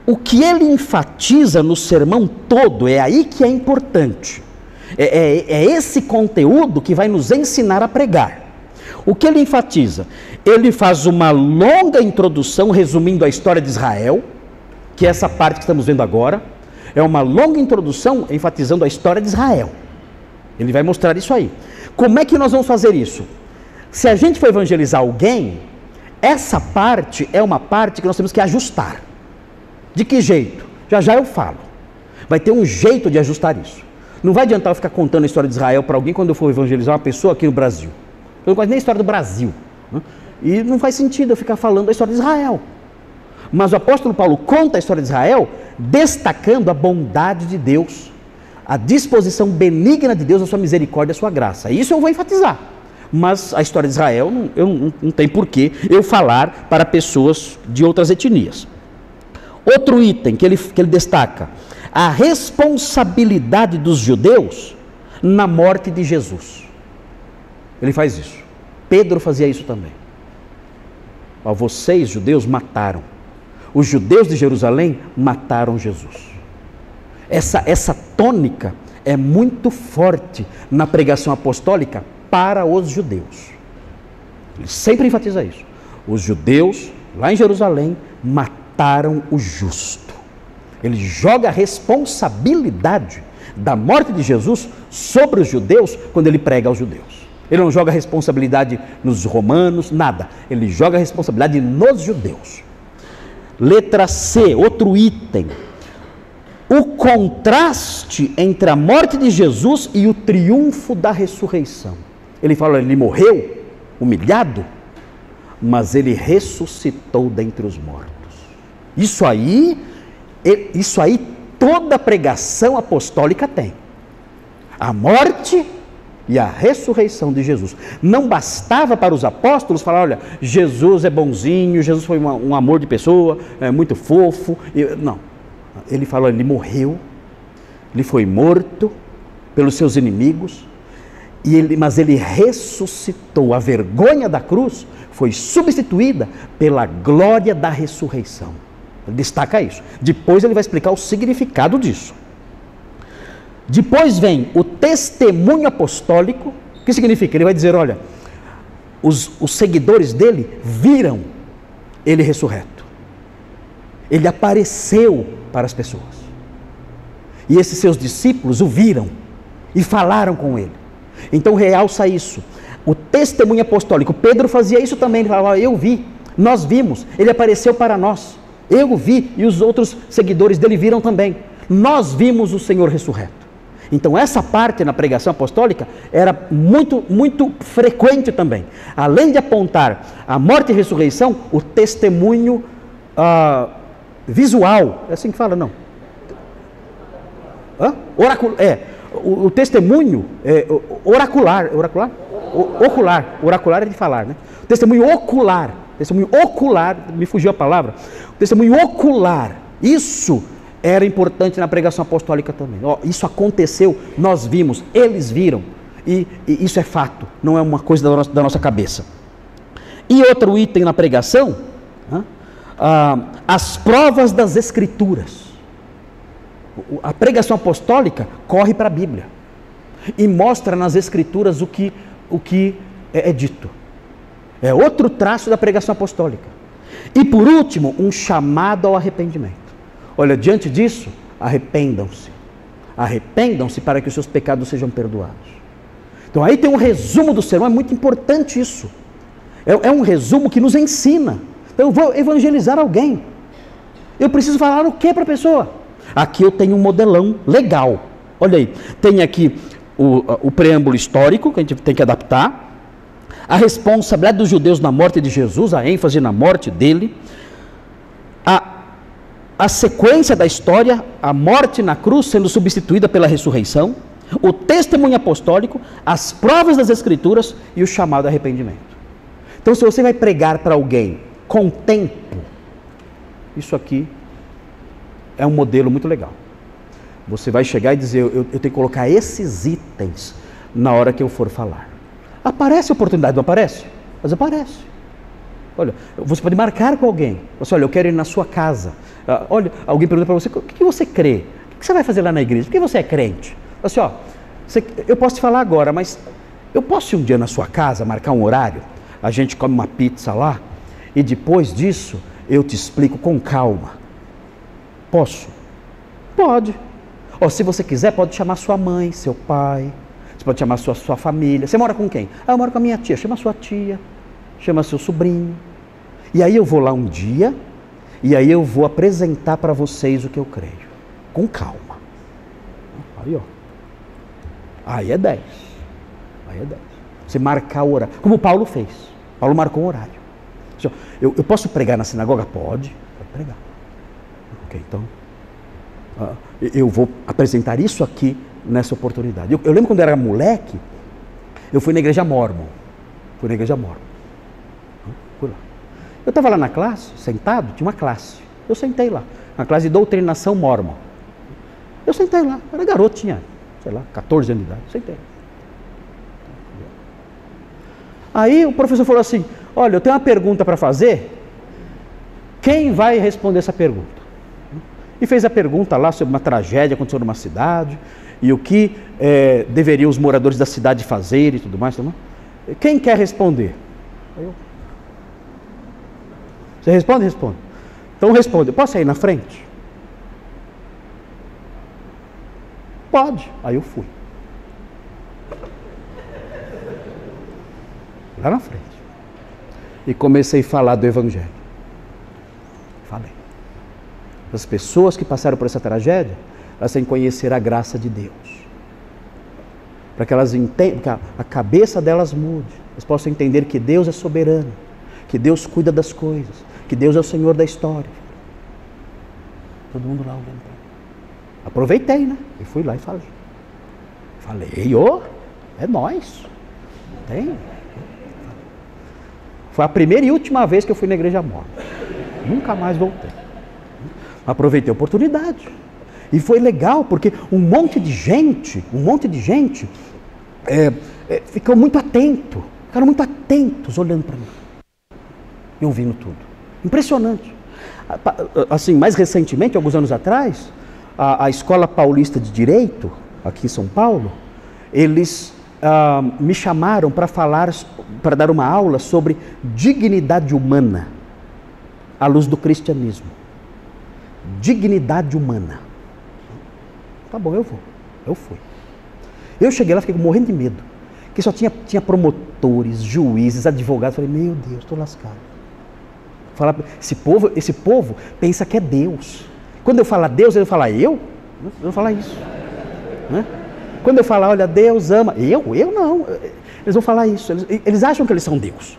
o que ele enfatiza no sermão todo, é aí que é importante. É esse conteúdo que vai nos ensinar a pregar. O que ele enfatiza? Ele faz uma longa introdução, resumindo a história de Israel, que é essa parte que estamos vendo agora. É uma longa introdução enfatizando a história de Israel. Ele vai mostrar isso aí. Como é que nós vamos fazer isso? Se a gente for evangelizar alguém, essa parte é uma parte que nós temos que ajustar. De que jeito? Já já eu falo. Vai ter um jeito de ajustar isso. Não vai adiantar eu ficar contando a história de Israel para alguém quando eu for evangelizar uma pessoa aqui no Brasil. Eu não conheço nem a história do Brasil, né? E não faz sentido eu ficar falando da história de Israel. Mas o apóstolo Paulo conta a história de Israel destacando a bondade de Deus, a disposição benigna de Deus, a sua misericórdia, a sua graça. Isso eu vou enfatizar. Mas a história de Israel não tem porquê eu falar para pessoas de outras etnias. Outro item que ele destaca: a responsabilidade dos judeus na morte de Jesus. Ele faz isso. Pedro fazia isso também. Vocês, judeus, mataram. Os judeus de Jerusalém mataram Jesus. Essa tônica é muito forte na pregação apostólica para os judeus. Ele sempre enfatiza isso. Os judeus, lá em Jerusalém, mataram o justo. Ele joga a responsabilidade da morte de Jesus sobre os judeus quando ele prega aos judeus. Ele não joga a responsabilidade nos romanos, nada. Ele joga a responsabilidade nos judeus. Letra C, outro item. O contraste entre a morte de Jesus e o triunfo da ressurreição. Ele fala, ele morreu, humilhado, mas ele ressuscitou dentre os mortos. Isso aí toda pregação apostólica tem. A morte e a ressurreição de Jesus. Não bastava para os apóstolos falar, olha, Jesus é bonzinho, Jesus foi um amor de pessoa, é muito fofo. Não. Ele falou, ele morreu, ele foi morto pelos seus inimigos, mas ele ressuscitou. A vergonha da cruz foi substituída pela glória da ressurreição. Ele destaca isso. Depois ele vai explicar o significado disso. Depois vem o testemunho apostólico. O que significa? Ele vai dizer, olha, os seguidores dele viram ele ressurreto. Ele apareceu para as pessoas. E esses seus discípulos o viram e falaram com ele. Então realça isso. O testemunho apostólico. Pedro fazia isso também. Ele falava, eu vi, nós vimos, ele apareceu para nós. Eu vi e os outros seguidores dele viram também. Nós vimos o Senhor ressurreto. Então essa parte na pregação apostólica era muito, muito frequente também. Além de apontar a morte e a ressurreição, o testemunho visual, é assim que fala, não? O testemunho oracular, oracular é de falar, né? Testemunho ocular, me fugiu a palavra. Testemunho ocular, isso era importante na pregação apostólica também. Isso aconteceu, nós vimos, eles viram, e isso é fato, não é uma coisa da nossa cabeça. E outro item na pregação, as provas das Escrituras. A pregação apostólica corre para a Bíblia e mostra nas Escrituras o que é dito. É outro traço da pregação apostólica. E por último, um chamado ao arrependimento. Olha, diante disso, arrependam-se. Arrependam-se para que os seus pecados sejam perdoados. Então aí tem um resumo do sermão, é muito importante isso. É um resumo que nos ensina. Eu vou evangelizar alguém. Eu preciso falar o que para a pessoa? Aqui eu tenho um modelão legal. Olha aí, tem aqui o preâmbulo histórico, que a gente tem que adaptar. a responsabilidade dos judeus na morte de Jesus, a ênfase na morte dele, a sequência da história, a morte na cruz sendo substituída pela ressurreição, o testemunho apostólico, as provas das Escrituras e o chamado arrependimento. Então, se você vai pregar para alguém com tempo, isso aqui é um modelo muito legal. Você vai chegar e dizer, eu tenho que colocar esses itens na hora que eu for falar. Aparece a oportunidade, não aparece? Mas aparece. Olha, você pode marcar com alguém. Você, olha, eu quero ir na sua casa. Olha, alguém pergunta para você, o que você crê? O que você vai fazer lá na igreja? Por que você é crente? Assim, ó, eu posso te falar agora, mas eu posso ir um dia na sua casa, marcar um horário? A gente come uma pizza lá e depois disso eu te explico com calma. Posso? Pode. Ó, se você quiser, pode chamar sua mãe, seu pai, você pode chamar sua família. Você mora com quem? Eu moro com a minha tia. Chama sua tia, chama seu sobrinho. E aí eu vou lá um dia, e aí eu vou apresentar para vocês o que eu creio. Com calma. Aí, ó. Aí é 10. Aí é 10. Você marcar o horário. Como o Paulo fez. Paulo marcou um horário. Eu posso pregar na sinagoga? Pode pregar. Ok, então... eu vou apresentar isso aqui nessa oportunidade. Eu lembro quando eu era moleque, eu fui na igreja Mormon. Fui lá. Eu estava lá na classe, sentado, tinha uma classe. Eu sentei lá, uma classe de doutrinação Mormon. Eu sentei lá, era garoto, tinha, sei lá, 14 anos de idade. Sentei. Aí o professor falou assim, olha, eu tenho uma pergunta para fazer. Quem vai responder essa pergunta? E fez a pergunta lá sobre uma tragédia que aconteceu numa cidade e o que deveriam os moradores da cidade fazer e tudo mais. Quem quer responder? Você responde? Responde. Então responde. Posso ir na frente? Pode. Aí eu fui. Lá na frente. E comecei a falar do Evangelho. Falei. As pessoas que passaram por essa tragédia, elas têm que conhecer a graça de Deus. Para que elas entendam, que a cabeça delas mude. Elas possam entender que Deus é soberano, que Deus cuida das coisas, que Deus é o Senhor da história. Todo mundo lá olhando para mim. Aproveitei, né? E fui lá e falei. É nós. Tem. Foi a primeira e última vez que eu fui na igreja Mormon. Nunca mais voltei. Aproveitei a oportunidade. E foi legal, porque um monte de gente ficou muito atento. Ficaram muito atentos olhando para mim. E ouvindo tudo. Impressionante. Assim, mais recentemente, alguns anos atrás, a Escola Paulista de Direito, aqui em São Paulo, eles me chamaram para dar uma aula sobre dignidade humana à luz do cristianismo. Dignidade humana. Tá bom, eu vou. Eu fui. Eu cheguei lá, fiquei morrendo de medo. Porque só tinha promotores, juízes, advogados. Falei, meu Deus, estou lascado. Esse povo pensa que é Deus. Quando eu falar Deus, ele fala eu? Eu vou falar isso. Né? Quando eu falar, olha, Deus ama. Eu não. Eles vão falar isso. Eles acham que eles são Deus.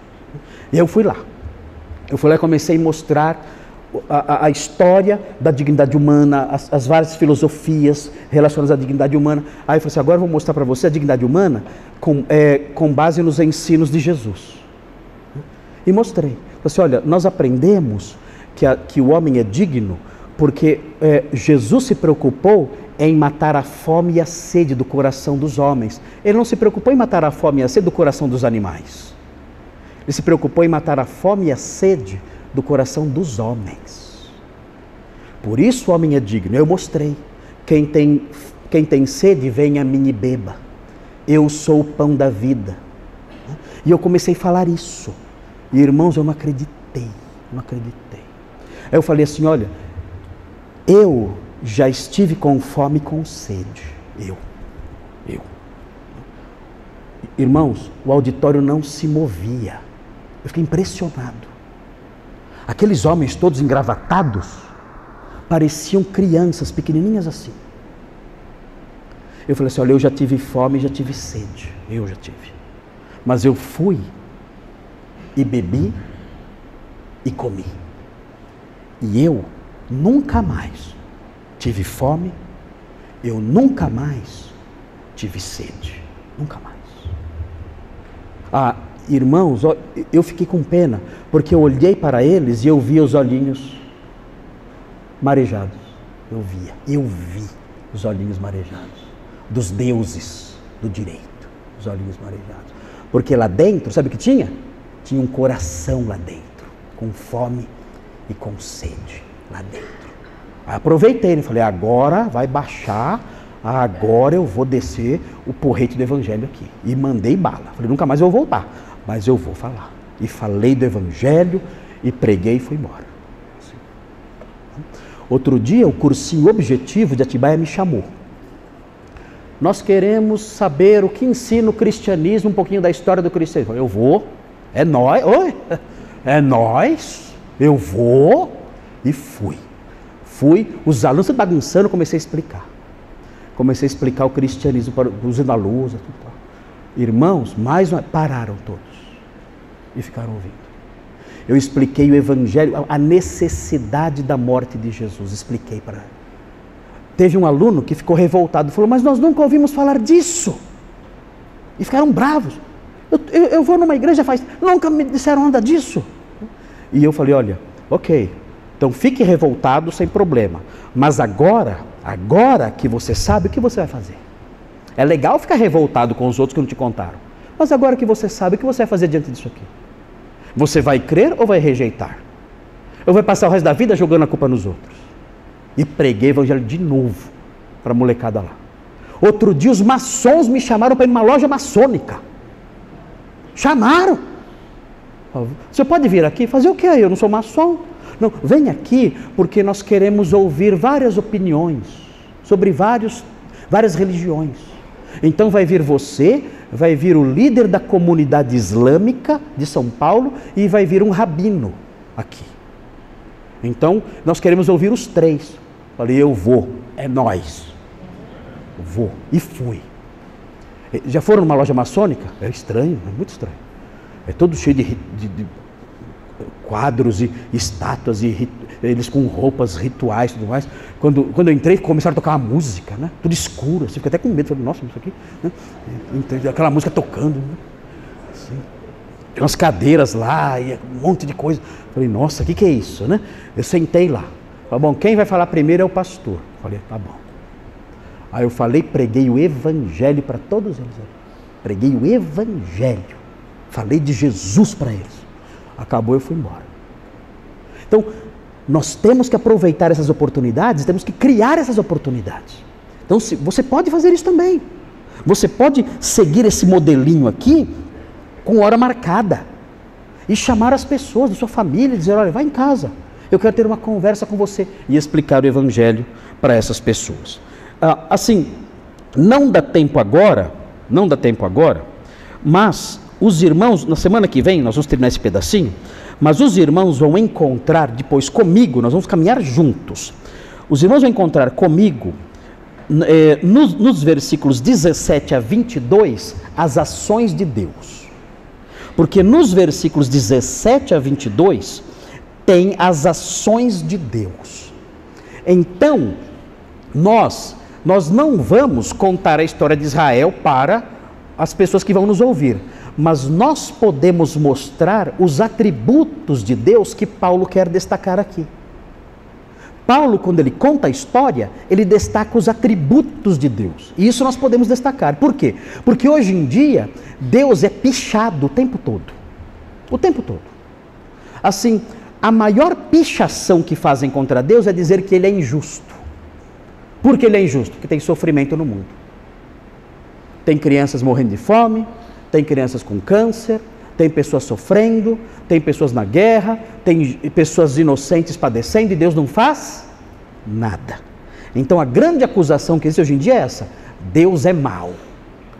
E eu fui lá. Eu fui lá e comecei a mostrar a história da dignidade humana, as várias filosofias relacionadas à dignidade humana. Aí eu falei assim, agora eu vou mostrar para você a dignidade humana com base nos ensinos de Jesus. E mostrei. Falei assim, olha, nós aprendemos que o homem é digno porque Jesus se preocupou em matar a fome e a sede do coração dos homens. Ele não se preocupou em matar a fome e a sede do coração dos animais. Ele se preocupou em matar a fome e a sede do coração dos homens. Por isso o homem é digno. Eu mostrei. Quem tem sede, venha a mim e beba. Eu sou o pão da vida. E eu comecei a falar isso. E irmãos, eu não acreditei. Aí eu falei assim, olha, eu já estive com fome e com sede. Eu. Irmãos, o auditório não se movia. Eu fiquei impressionado. Aqueles homens todos engravatados pareciam crianças pequenininhas assim. Eu falei assim, olha, eu já tive fome e já tive sede. Eu já tive. Mas eu fui e bebi e comi. E eu nunca mais tive fome, eu nunca mais tive sede. Nunca mais. Irmãos, eu fiquei com pena, porque eu olhei para eles e eu via os olhinhos marejados. Eu vi os olhinhos marejados, dos deuses do direito, os olhinhos marejados. Porque lá dentro, sabe o que tinha? Tinha um coração lá dentro, com fome e com sede lá dentro. Aí aproveitei, né? Falei, agora vai baixar, agora eu vou descer o porrete do evangelho aqui. E mandei bala. Falei, nunca mais eu vou voltar, mas eu vou falar. E falei do evangelho, e preguei e fui embora. Assim. Outro dia, o cursinho Objetivo de Atibaia me chamou. Nós queremos saber o que ensina o cristianismo, um pouquinho da história do cristianismo. Eu vou, é nós, é nós, eu vou, e fui. Os alunos bagunçando, comecei a explicar. Comecei a explicar o cristianismo, usando a luz, tudo tal. Irmãos, pararam todos e ficaram ouvindo. Eu expliquei o evangelho, a necessidade da morte de Jesus, expliquei para ele. Teve um aluno que ficou revoltado, falou, mas nós nunca ouvimos falar disso. E ficaram bravos. Eu vou numa igreja nunca me disseram nada disso. E eu falei, olha, ok, então fique revoltado sem problema. Mas agora que você sabe, o que você vai fazer? É legal ficar revoltado com os outros que não te contaram. Mas agora que você sabe, o que você vai fazer diante disso aqui? Você vai crer ou vai rejeitar? Ou vai passar o resto da vida jogando a culpa nos outros? E preguei o evangelho de novo para a molecada lá. Outro dia os maçons me chamaram para ir numa loja maçônica. Chamaram. Você pode vir aqui fazer o quê? Eu não sou maçom. Não, vem aqui porque nós queremos ouvir várias opiniões sobre várias religiões. Então vai vir você, vai vir o líder da comunidade islâmica de São Paulo e vai vir um rabino aqui. Então nós queremos ouvir os três. Falei, eu vou, é nós. Eu vou. E fui. Já foram numa loja maçônica? É estranho, é muito estranho. É todo cheio de quadros e estátuas, e eles com roupas rituais e tudo mais. Quando eu entrei, começaram a tocar uma música, né? Tudo escuro, assim, fiquei até com medo. Falei, nossa, isso aqui, né? Aquela música tocando, né? Assim. Tem umas cadeiras lá, e um monte de coisa. Falei, nossa, o que é isso, né? Eu sentei lá. Falei, bom, quem vai falar primeiro é o pastor. Falei, tá bom. Aí eu preguei o evangelho para todos eles. Preguei o evangelho. Falei de Jesus para eles. Acabou, eu fui embora. Então, nós temos que aproveitar essas oportunidades, temos que criar essas oportunidades. Então, você pode fazer isso também. Você pode seguir esse modelinho aqui com hora marcada e chamar as pessoas da sua família e dizer, olha, vai em casa, eu quero ter uma conversa com você e explicar o evangelho para essas pessoas. Assim, não dá tempo agora, mas os irmãos, na semana que vem, nós vamos terminar esse pedacinho, mas os irmãos vão encontrar depois comigo, nós vamos caminhar juntos. Os irmãos vão encontrar comigo, nos versículos 17 a 22, as ações de Deus. Porque nos versículos 17 a 22, tem as ações de Deus. Então, nós não vamos contar a história de Israel para as pessoas que vão nos ouvir, mas nós podemos mostrar os atributos de Deus que Paulo quer destacar aqui. Paulo, quando ele conta a história, ele destaca os atributos de Deus. E isso nós podemos destacar. Por quê? Porque hoje em dia, Deus é pichado o tempo todo. O tempo todo. Assim, a maior pichação que fazem contra Deus é dizer que ele é injusto. Por que ele é injusto? Porque tem sofrimento no mundo. Tem crianças morrendo de fome, tem crianças com câncer, tem pessoas sofrendo, tem pessoas na guerra, tem pessoas inocentes padecendo e Deus não faz nada. Então a grande acusação que existe hoje em dia é essa: Deus é mau.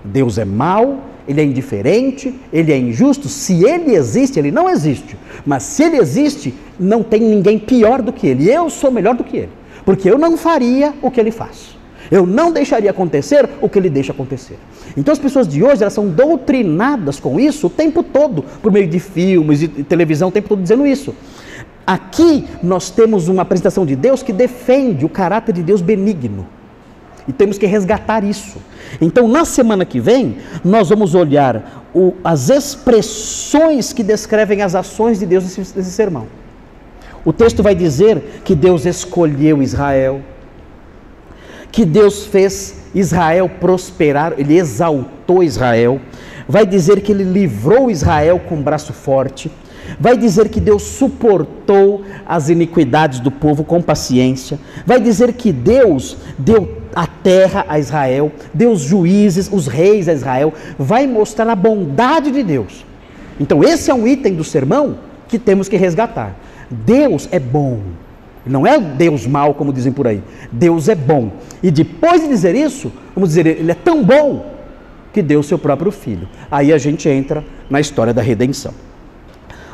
Deus é mau, ele é indiferente, ele é injusto. Se ele existe, ele não existe. Mas se ele existe, não tem ninguém pior do que ele. Eu sou melhor do que ele, porque eu não faria o que ele faz. Eu não deixaria acontecer o que ele deixa acontecer. Então as pessoas de hoje, elas são doutrinadas com isso o tempo todo, por meio de filmes e televisão, o tempo todo dizendo isso. Aqui nós temos uma apresentação de Deus que defende o caráter de Deus benigno. E temos que resgatar isso. Então, na semana que vem, nós vamos olhar as expressões que descrevem as ações de Deus nesse sermão. O texto vai dizer que Deus escolheu Israel, que Deus fez Israel prosperar, ele exaltou Israel, vai dizer que ele livrou Israel com braço forte, vai dizer que Deus suportou as iniquidades do povo com paciência, vai dizer que Deus deu a terra a Israel, deu os juízes, os reis a Israel, vai mostrar a bondade de Deus. Então esse é um item do sermão que temos que resgatar. Deus é bom. Não é Deus mau, como dizem por aí. Deus é bom. E depois de dizer isso, vamos dizer, ele é tão bom que deu o seu próprio filho. Aí a gente entra na história da redenção.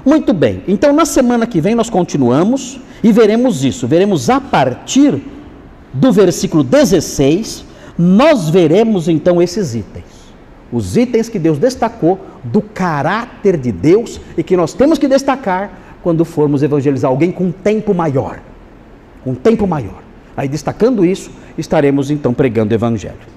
Muito bem. Então, na semana que vem, nós continuamos e veremos isso. Veremos a partir do versículo 16, nós veremos então esses itens. Os itens que Deus destacou do caráter de Deus e que nós temos que destacar quando formos evangelizar alguém com um tempo maior. Um tempo maior. Aí, destacando isso, estaremos então pregando o evangelho.